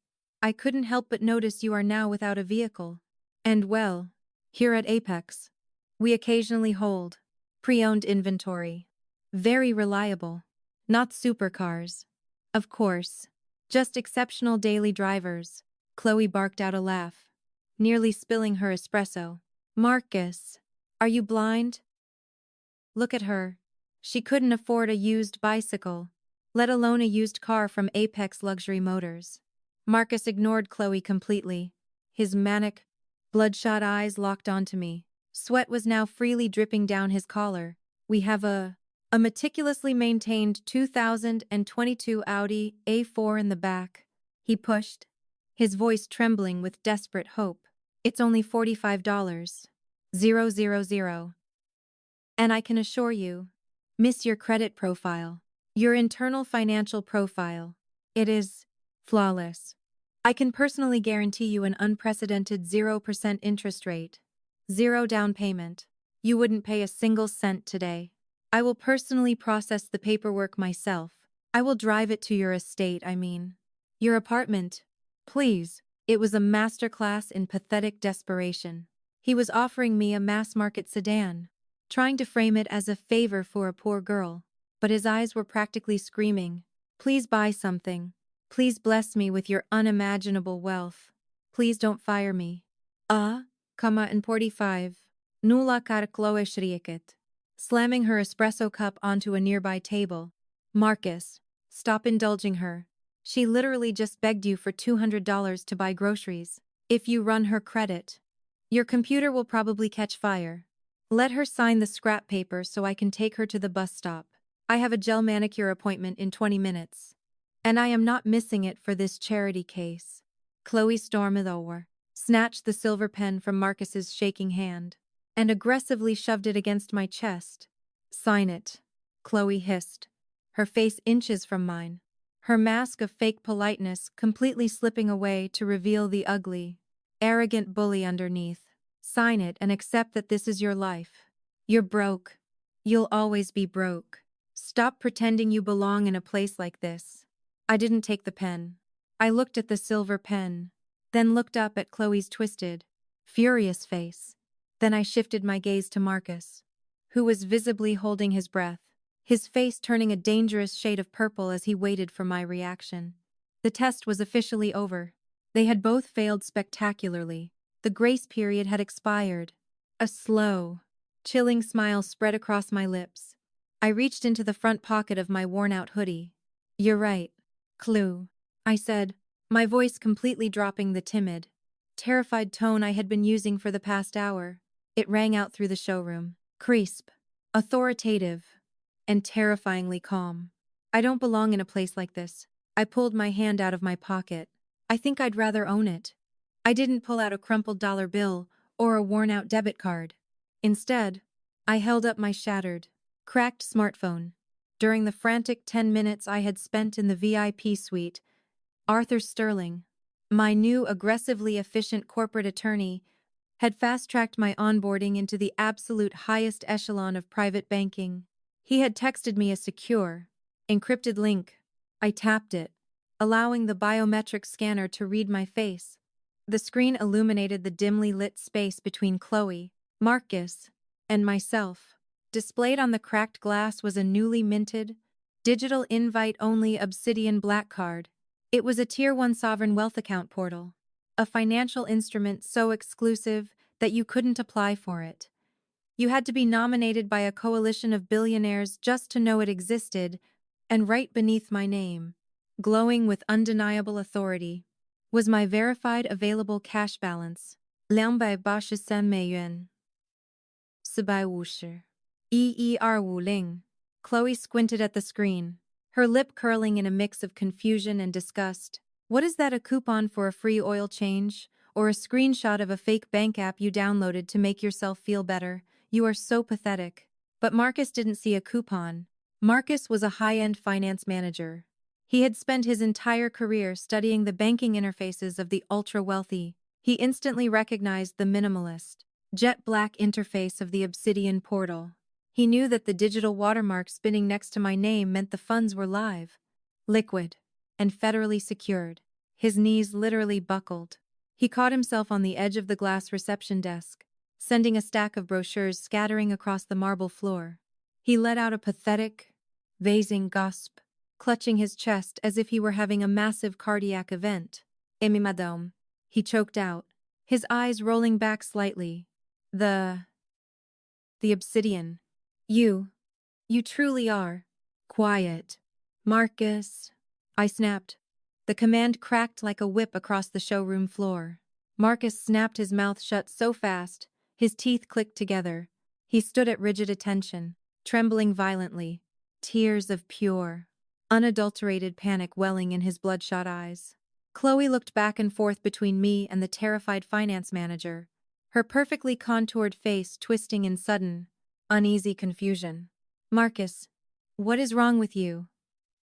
couldn't help but notice you are now without a vehicle. And well, here at Apex, we occasionally hold pre-owned inventory. Very reliable. Not supercars. Of course. Just exceptional daily drivers. Chloe barked out a laugh, nearly spilling her espresso. "Marcus, are you blind? Look at her. She couldn't afford a used bicycle, let alone a used car from Apex Luxury Motors." Marcus ignored Chloe completely. His manic, bloodshot eyes locked onto me. Sweat was now freely dripping down his collar. "We have a meticulously maintained 2022 Audi A4 in the back," he pushed, his voice trembling with desperate hope. "It's only $45. 000. And I can assure you, miss your credit profile, your internal financial profile. It is flawless. I can personally guarantee you an unprecedented 0% interest rate. 0 down payment. You wouldn't pay a single cent today. I will personally process the paperwork myself. I will drive it to your estate, your apartment. Please." It was a masterclass in pathetic desperation. He was offering me a mass-market sedan, trying to frame it as a favor for a poor girl. But his eyes were practically screaming, "Please buy something. Please bless me with your unimaginable wealth. Please don't fire me." And 45. Nulla kar Chloe shrieket, slamming her espresso cup onto a nearby table. "Marcus, stop indulging her. She literally just begged you for $200 to buy groceries. If you run her credit, your computer will probably catch fire. Let her sign the scrap paper so I can take her to the bus stop. I have a gel manicure appointment in 20 minutes. And I am not missing it for this charity case." Chloe stormed over, snatched the silver pen from Marcus's shaking hand, and aggressively shoved it against my chest. "Sign it," Chloe hissed, her face inches from mine, her mask of fake politeness completely slipping away to reveal the ugly, arrogant bully underneath. "Sign it and accept that this is your life. You're broke. You'll always be broke. Stop pretending you belong in a place like this." I didn't take the pen. I looked at the silver pen, then looked up at Chloe's twisted, furious face. Then I shifted my gaze to Marcus, who was visibly holding his breath, his face turning a dangerous shade of purple as he waited for my reaction. The test was officially over. They had both failed spectacularly. The grace period had expired. A slow, chilling smile spread across my lips. I reached into the front pocket of my worn-out hoodie. "You're right, Chloe," I said, my voice completely dropping the timid, terrified tone I had been using for the past hour. It rang out through the showroom, crisp, authoritative, and terrifyingly calm. "I don't belong in a place like this." I pulled my hand out of my pocket. "I think I'd rather own it." I didn't pull out a crumpled dollar bill or a worn-out debit card. Instead, I held up my shattered, cracked smartphone. During the frantic 10 minutes I had spent in the VIP suite, Arthur Sterling, my new aggressively efficient corporate attorney, had fast-tracked my onboarding into the absolute highest echelon of private banking. He had texted me a secure, encrypted link. I tapped it, allowing the biometric scanner to read my face. The screen illuminated the dimly lit space between Chloe, Marcus, and myself. Displayed on the cracked glass was a newly minted, digital invite-only obsidian black card. It was a Tier 1 sovereign wealth account portal, a financial instrument so exclusive that you couldn't apply for it. You had to be nominated by a coalition of billionaires just to know it existed, and right beneath my name, glowing with undeniable authority, was my verified available cash balance. 225 美元. 450. EER50. Chloe squinted at the screen, her lip curling in a mix of confusion and disgust. "What is that, a coupon for a free oil change? Or a screenshot of a fake bank app you downloaded to make yourself feel better? You are so pathetic. But Marcus didn't see a coupon. Marcus was a high-end finance manager. He had spent his entire career studying the banking interfaces of the ultra-wealthy. He instantly recognized the minimalist, jet-black interface of the Obsidian portal. He knew that the digital watermark spinning next to my name meant the funds were live, liquid, and federally secured. His knees literally buckled. He caught himself on the edge of the glass reception desk, sending a stack of brochures scattering across the marble floor. He let out a pathetic, wheezing gasp, clutching his chest as if he were having a massive cardiac event. "Aimee madame," he choked out, his eyes rolling back slightly. The Obsidian. You truly are. Quiet. Marcus. I snapped. The command cracked like a whip across the showroom floor. Marcus snapped his mouth shut so fast, his teeth clicked together. He stood at rigid attention, trembling violently, tears of pure, unadulterated panic welling in his bloodshot eyes. Chloe looked back and forth between me and the terrified finance manager, her perfectly contoured face twisting in sudden, uneasy confusion. "Marcus, what is wrong with you?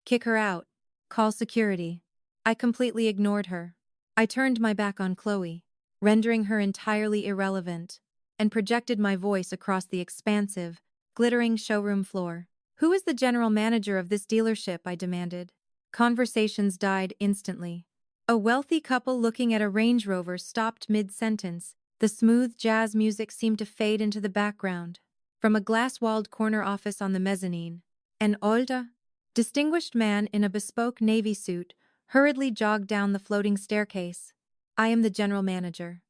Kick her out. Call security." I completely ignored her. I turned my back on Chloe, rendering her entirely irrelevant, and projected my voice across the expansive, glittering showroom floor. "Who is the general manager of this dealership?" I demanded. Conversations died instantly. A wealthy couple looking at a Range Rover stopped mid-sentence. The smooth jazz music seemed to fade into the background. From a glass-walled corner office on the mezzanine, an older, distinguished man in a bespoke navy suit hurriedly jogged down the floating staircase. "I am the general manager.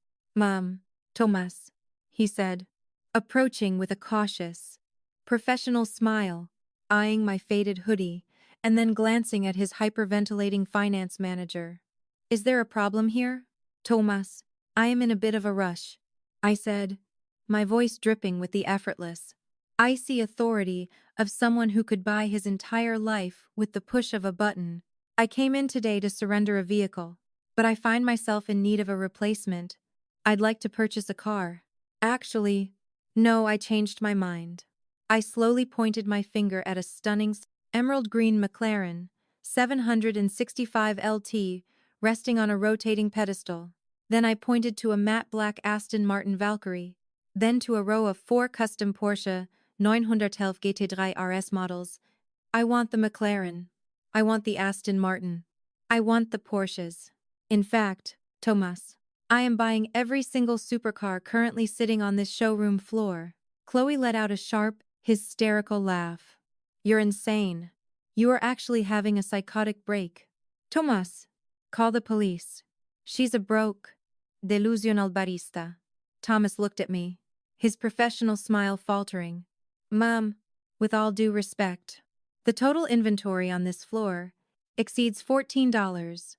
Thomas," he said, approaching with a cautious, professional smile, eyeing my faded hoodie, and then glancing at his hyperventilating finance manager. "Is there a problem here?" "Thomas, I am in a bit of a rush," I said, my voice dripping with the effortless, icy authority of someone who could buy his entire life with the push of a button. "I came in today to surrender a vehicle, but I find myself in need of a replacement. I'd like to purchase a car." "Actually, no," I changed my mind. I slowly pointed my finger at a stunning emerald green McLaren 765 LT resting on a rotating pedestal. Then I pointed to a matte black Aston Martin Valkyrie, then to a row of 4 custom Porsche 911 GT3 RS models. "I want the McLaren. I want the Aston Martin. I want the Porsches. In fact, Thomas, I am buying every single supercar currently sitting on this showroom floor." Chloe let out a sharp, hysterical laugh. "You're insane. You are actually having a psychotic break. Thomas, call the police. She's a broke, delusional barista." Thomas looked at me, his professional smile faltering. "Mom, with all due respect, the total inventory on this floor exceeds $14.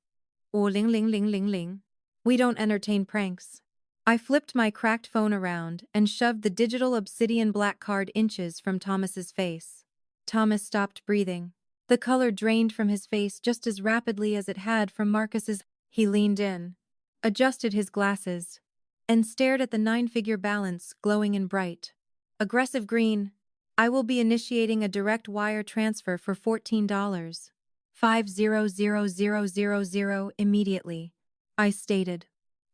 Oh, ling ling ling ling ling. We don't entertain pranks." I flipped my cracked phone around and shoved the digital obsidian black card inches from Thomas's face. Thomas stopped breathing. The color drained from his face just as rapidly as it had from Marcus's. He leaned in, adjusted his glasses, and stared at the 9-figure balance glowing and bright. Aggressive green. "I will be initiating a direct wire transfer for $14. 500000 immediately," I stated,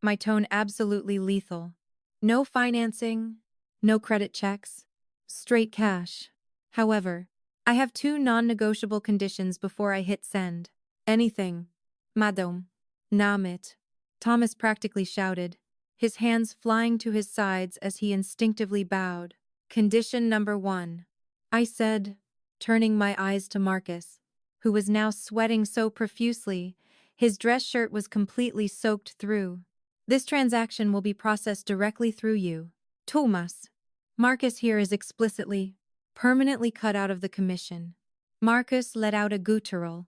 my tone absolutely lethal. "No financing, no credit checks, straight cash. However, I have 2 non-negotiable conditions before I hit send." "Anything, madame." "Name it," Thomas practically shouted, his hands flying to his sides as he instinctively bowed. "Condition number 1," I said, turning my eyes to Marcus, who was now sweating so profusely, his dress shirt was completely soaked through. "This transaction will be processed directly through you. Thomas. Marcus here is explicitly, permanently cut out of the commission." Marcus let out a guttural,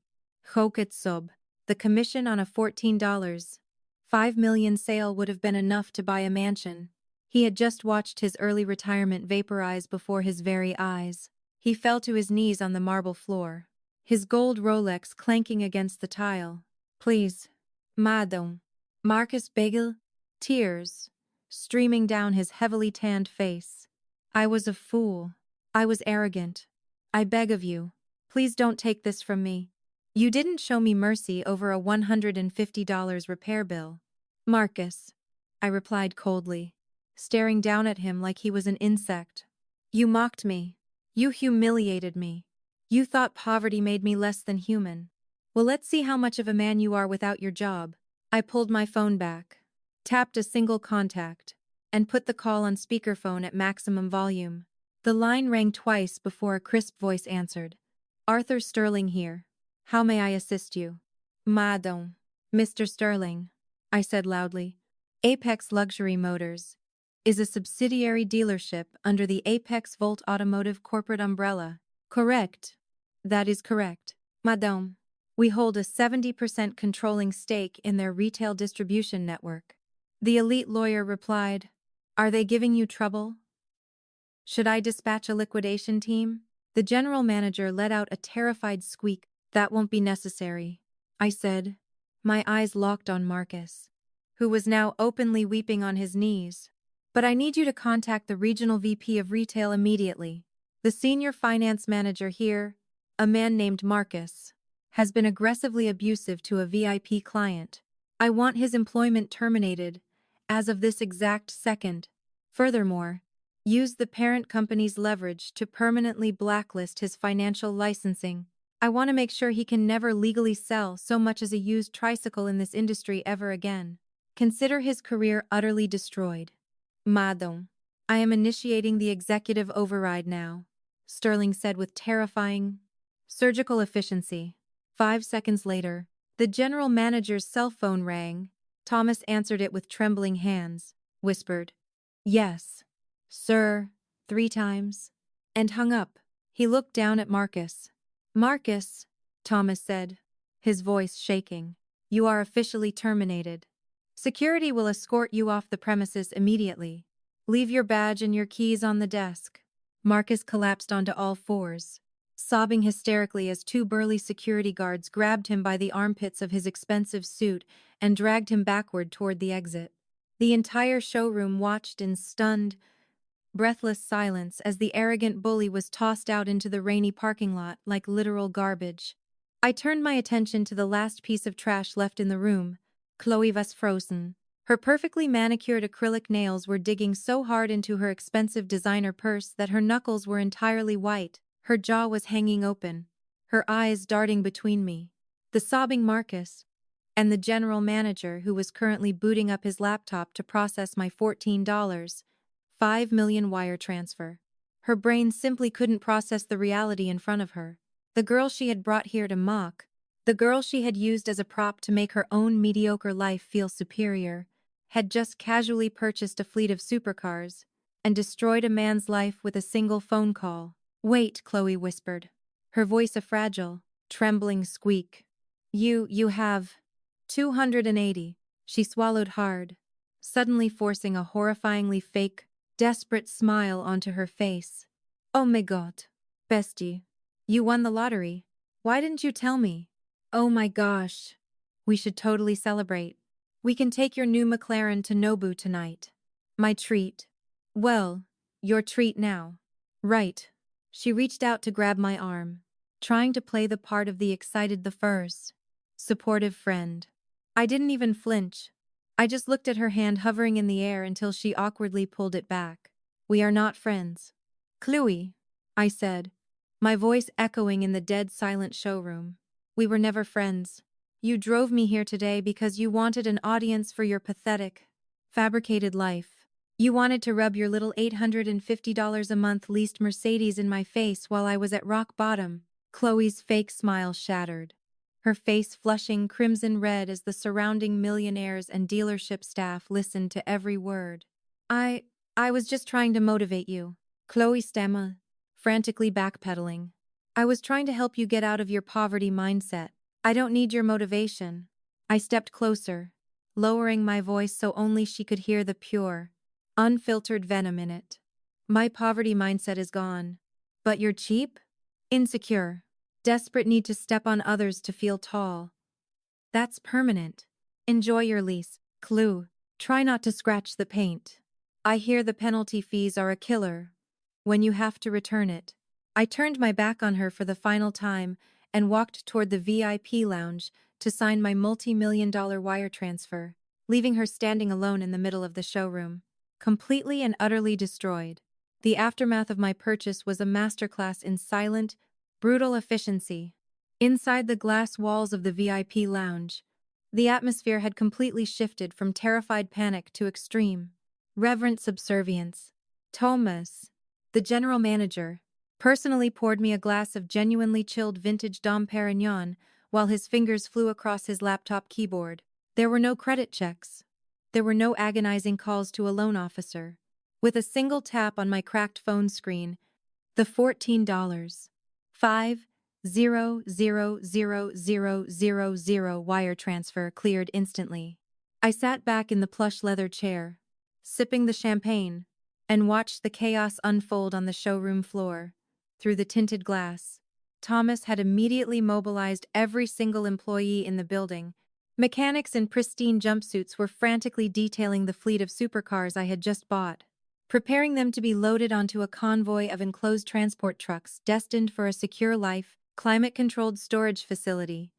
"Choket sub." The commission on a $14, 5 million sale would have been enough to buy a mansion. He had just watched his early retirement vaporize before his very eyes. He fell to his knees on the marble floor, his gold Rolex clanking against the tile. "Please, madame." Marcus begged, tears streaming down his heavily tanned face. I was a fool. I was arrogant. I beg of you. Please don't take this from me. You didn't show me mercy over a $150 repair bill. Marcus, I replied coldly, staring down at him like he was an insect. You mocked me. You humiliated me. You thought poverty made me less than human. Well, let's see how much of a man you are without your job. I pulled my phone back, tapped a single contact, and put the call on speakerphone at maximum volume. The line rang twice before a crisp voice answered. Arthur Sterling here. How may I assist you? Madam. Mr. Sterling, I said loudly. Apex Luxury Motors is a subsidiary dealership under the Apex Volt Automotive corporate umbrella. Correct. That is correct, Madame. We hold a 70% controlling stake in their retail distribution network. The elite lawyer replied, Are they giving you trouble? Should I dispatch a liquidation team? The general manager let out a terrified squeak. That won't be necessary, I said. My eyes locked on Marcus, who was now openly weeping on his knees. But I need you to contact the regional VP of retail immediately. The senior finance manager here, a man named Marcus, has been aggressively abusive to a VIP client. I want his employment terminated, as of this exact second. Furthermore, use the parent company's leverage to permanently blacklist his financial licensing. I want to make sure he can never legally sell so much as a used tricycle in this industry ever again. Consider his career utterly destroyed. Madam, I am initiating the executive override now, Sterling said with terrifying surgical efficiency. 5 seconds later, the general manager's cell phone rang. Thomas answered it with trembling hands, whispered, Yes, sir, 3 times, and hung up. He looked down at Marcus. Marcus, Thomas said, his voice shaking, you are officially terminated. Security will escort you off the premises immediately. Leave your badge and your keys on the desk. Marcus collapsed onto all fours, sobbing hysterically as 2 burly security guards grabbed him by the armpits of his expensive suit and dragged him backward toward the exit. The entire showroom watched in stunned, breathless silence as the arrogant bully was tossed out into the rainy parking lot like literal garbage. I turned my attention to the last piece of trash left in the room, Chloe was frozen. Her perfectly manicured acrylic nails were digging so hard into her expensive designer purse that her knuckles were entirely white. Her jaw was hanging open, her eyes darting between me, the sobbing Marcus, and the general manager who was currently booting up his laptop to process my $14.5 million wire transfer. Her brain simply couldn't process the reality in front of her. The girl she had brought here to mock, the girl she had used as a prop to make her own mediocre life feel superior, had just casually purchased a fleet of supercars and destroyed a man's life with a single phone call. Wait, Chloe whispered, her voice a fragile, trembling squeak. You have 280. She swallowed hard, suddenly forcing a horrifyingly fake, desperate smile onto her face. Oh my God, bestie, you won the lottery. Why didn't you tell me? Oh my gosh, we should totally celebrate. We can take your new McLaren to Nobu tonight. My treat. Well, your treat now. Right. She reached out to grab my arm, trying to play the part of the excited the first, supportive friend. I didn't even flinch. I just looked at her hand hovering in the air until she awkwardly pulled it back. We are not friends. Chloe, I said, my voice echoing in the dead silent showroom. We were never friends. You drove me here today because you wanted an audience for your pathetic, fabricated life. You wanted to rub your little $850 a month leased Mercedes in my face while I was at rock bottom. Chloe's fake smile shattered, her face flushing crimson red as the surrounding millionaires and dealership staff listened to every word. I was just trying to motivate you, Chloe stammered, frantically backpedaling. I was trying to help you get out of your poverty mindset. I don't need your motivation. I stepped closer, lowering my voice so only she could hear the pure, unfiltered venom in it. My poverty mindset is gone. But you're cheap? Insecure. Desperate need to step on others to feel tall. That's permanent. Enjoy your lease, Clue. Try not to scratch the paint. I hear the penalty fees are a killer. when you have to return it. I turned my back on her for the final time and walked toward the VIP lounge to sign my multi-million-dollar wire transfer, leaving her standing alone in the middle of the showroom, completely and utterly destroyed. The aftermath of my purchase was a masterclass in silent, brutal efficiency. Inside the glass walls of the VIP lounge, the atmosphere had completely shifted from terrified panic to extreme, reverent subservience. Thomas, the general manager, personally poured me a glass of genuinely chilled vintage Dom Perignon while his fingers flew across his laptop keyboard. There were no credit checks. There were no agonizing calls to a loan officer. With a single tap on my cracked phone screen, the $14,500,000 wire transfer cleared instantly. I sat back in the plush leather chair, sipping the champagne, and watched the chaos unfold on the showroom floor. Through the tinted glass, Thomas had immediately mobilized every single employee in the building. Mechanics in pristine jumpsuits were frantically detailing the fleet of supercars I had just bought, preparing them to be loaded onto a convoy of enclosed transport trucks destined for a secure life, climate-controlled storage facility.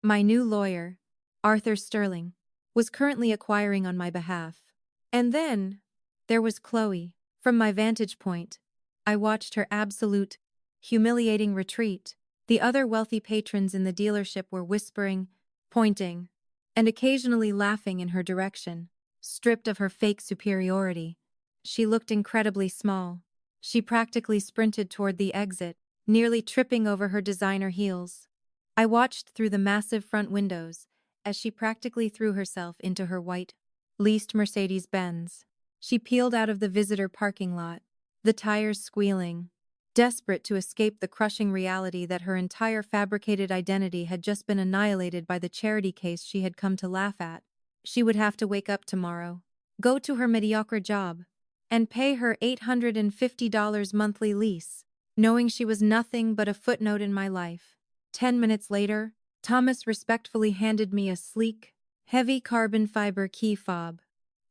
My new lawyer, Arthur Sterling, was currently acquiring on my behalf. And then, there was Chloe. From my vantage point, I watched her absolute, humiliating retreat. The other wealthy patrons in the dealership were whispering, pointing, and occasionally laughing in her direction. Stripped of her fake superiority, she looked incredibly small. She practically sprinted toward the exit, nearly tripping over her designer heels. I watched through the massive front windows as she practically threw herself into her white, leased Mercedes-Benz. She peeled out of the visitor parking lot, the tires squealing, desperate to escape the crushing reality that her entire fabricated identity had just been annihilated by the charity case she had come to laugh at. She would have to wake up tomorrow, go to her mediocre job, and pay her $850 monthly lease, knowing she was nothing but a footnote in my life. 10 minutes later, Thomas respectfully handed me a sleek, heavy carbon fiber key fob.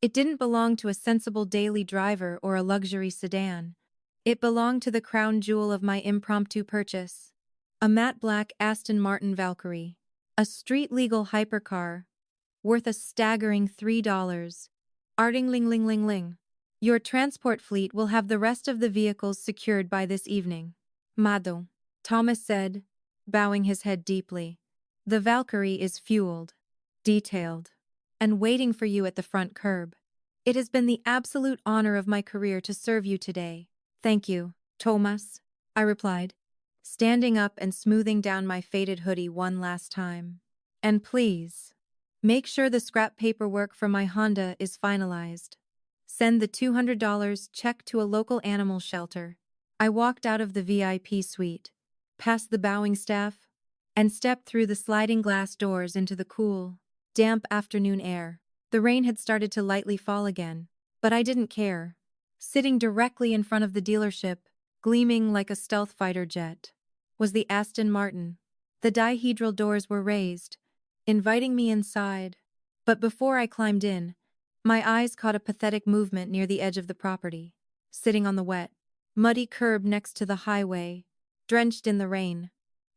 It didn't belong to a sensible daily driver or a luxury sedan. It belonged to the crown jewel of my impromptu purchase, a matte black Aston Martin Valkyrie, a street-legal hypercar, worth a staggering $3. Arting ling ling ling ling. Your transport fleet will have the rest of the vehicles secured by this evening. Madam, Thomas said, bowing his head deeply. The Valkyrie is fueled, detailed, and waiting for you at the front curb. It has been the absolute honor of my career to serve you today. Thank you, Thomas, I replied, standing up and smoothing down my faded hoodie one last time. And please, make sure the scrap paperwork for my Honda is finalized. Send the $200 check to a local animal shelter. I walked out of the VIP suite, past the bowing staff, and stepped through the sliding glass doors into the cool, damp afternoon air. The rain had started to lightly fall again, but I didn't care. Sitting directly in front of the dealership, gleaming like a stealth fighter jet, was the Aston Martin. The dihedral doors were raised, inviting me inside. But before I climbed in, my eyes caught a pathetic movement near the edge of the property. Sitting on the wet, muddy curb next to the highway, drenched in the rain,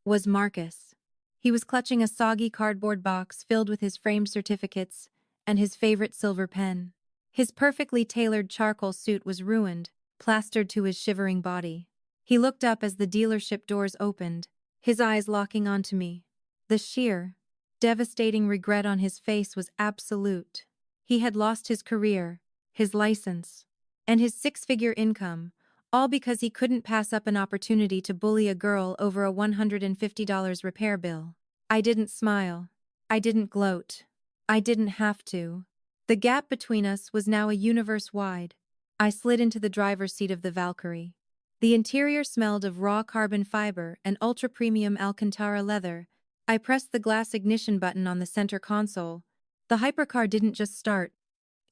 was Marcus. He was clutching a soggy cardboard box filled with his framed certificates and his favorite silver pen. His perfectly tailored charcoal suit was ruined, plastered to his shivering body. He looked up as the dealership doors opened, his eyes locking onto me. The sheer, devastating regret on his face was absolute. He had lost his career, his license, and his six-figure income, all because he couldn't pass up an opportunity to bully a girl over a $150 repair bill. I didn't smile. I didn't gloat. I didn't have to. The gap between us was now a universe wide. I slid into the driver's seat of the Valkyrie. The interior smelled of raw carbon fiber and ultra-premium Alcantara leather. I pressed the glass ignition button on the center console. The hypercar didn't just start.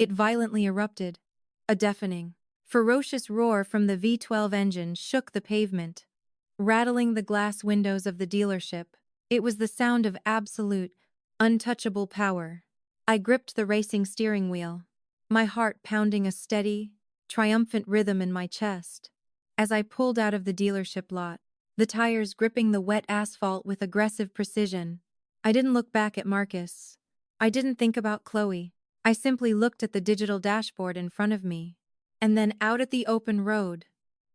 It violently erupted. A deafening, ferocious roar from the V12 engine shook the pavement, rattling the glass windows of the dealership. It was the sound of absolute, untouchable power. I gripped the racing steering wheel, my heart pounding a steady, triumphant rhythm in my chest. as I pulled out of the dealership lot, the tires gripping the wet asphalt with aggressive precision. I didn't look back at Marcus. I didn't think about Chloe. I simply looked at the digital dashboard in front of me. And then out at the open road.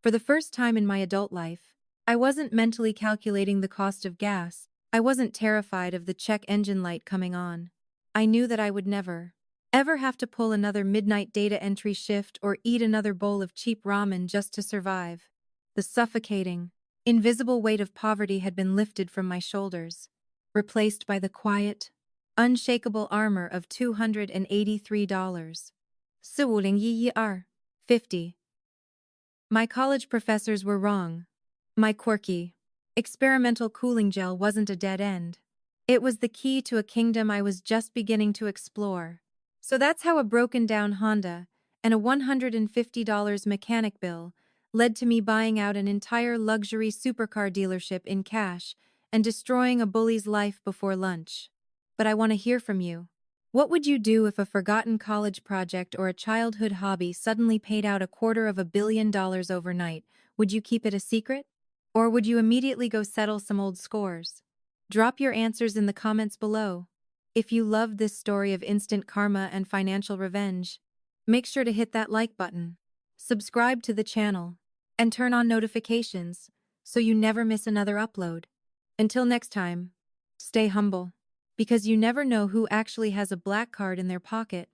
For the first time in my adult life, I wasn't mentally calculating the cost of gas. I wasn't terrified of the check engine light coming on. I knew that I would never, ever have to pull another midnight data entry shift or eat another bowl of cheap ramen just to survive. The suffocating, invisible weight of poverty had been lifted from my shoulders, replaced by the quiet, unshakable armor of $283. 45150. My college professors were wrong. My quirky, experimental cooling gel wasn't a dead end. It was the key to a kingdom I was just beginning to explore. So that's how a broken down Honda and a $150 mechanic bill led to me buying out an entire luxury supercar dealership in cash and destroying a bully's life before lunch. But I want to hear from you. What would you do if a forgotten college project or a childhood hobby suddenly paid out $250 million overnight? Would you keep it a secret? Or would you immediately go settle some old scores? Drop your answers in the comments below. If you loved this story of instant karma and financial revenge, make sure to hit that like button, subscribe to the channel, and turn on notifications so you never miss another upload. Until next time, stay humble, because you never know who actually has a black card in their pocket.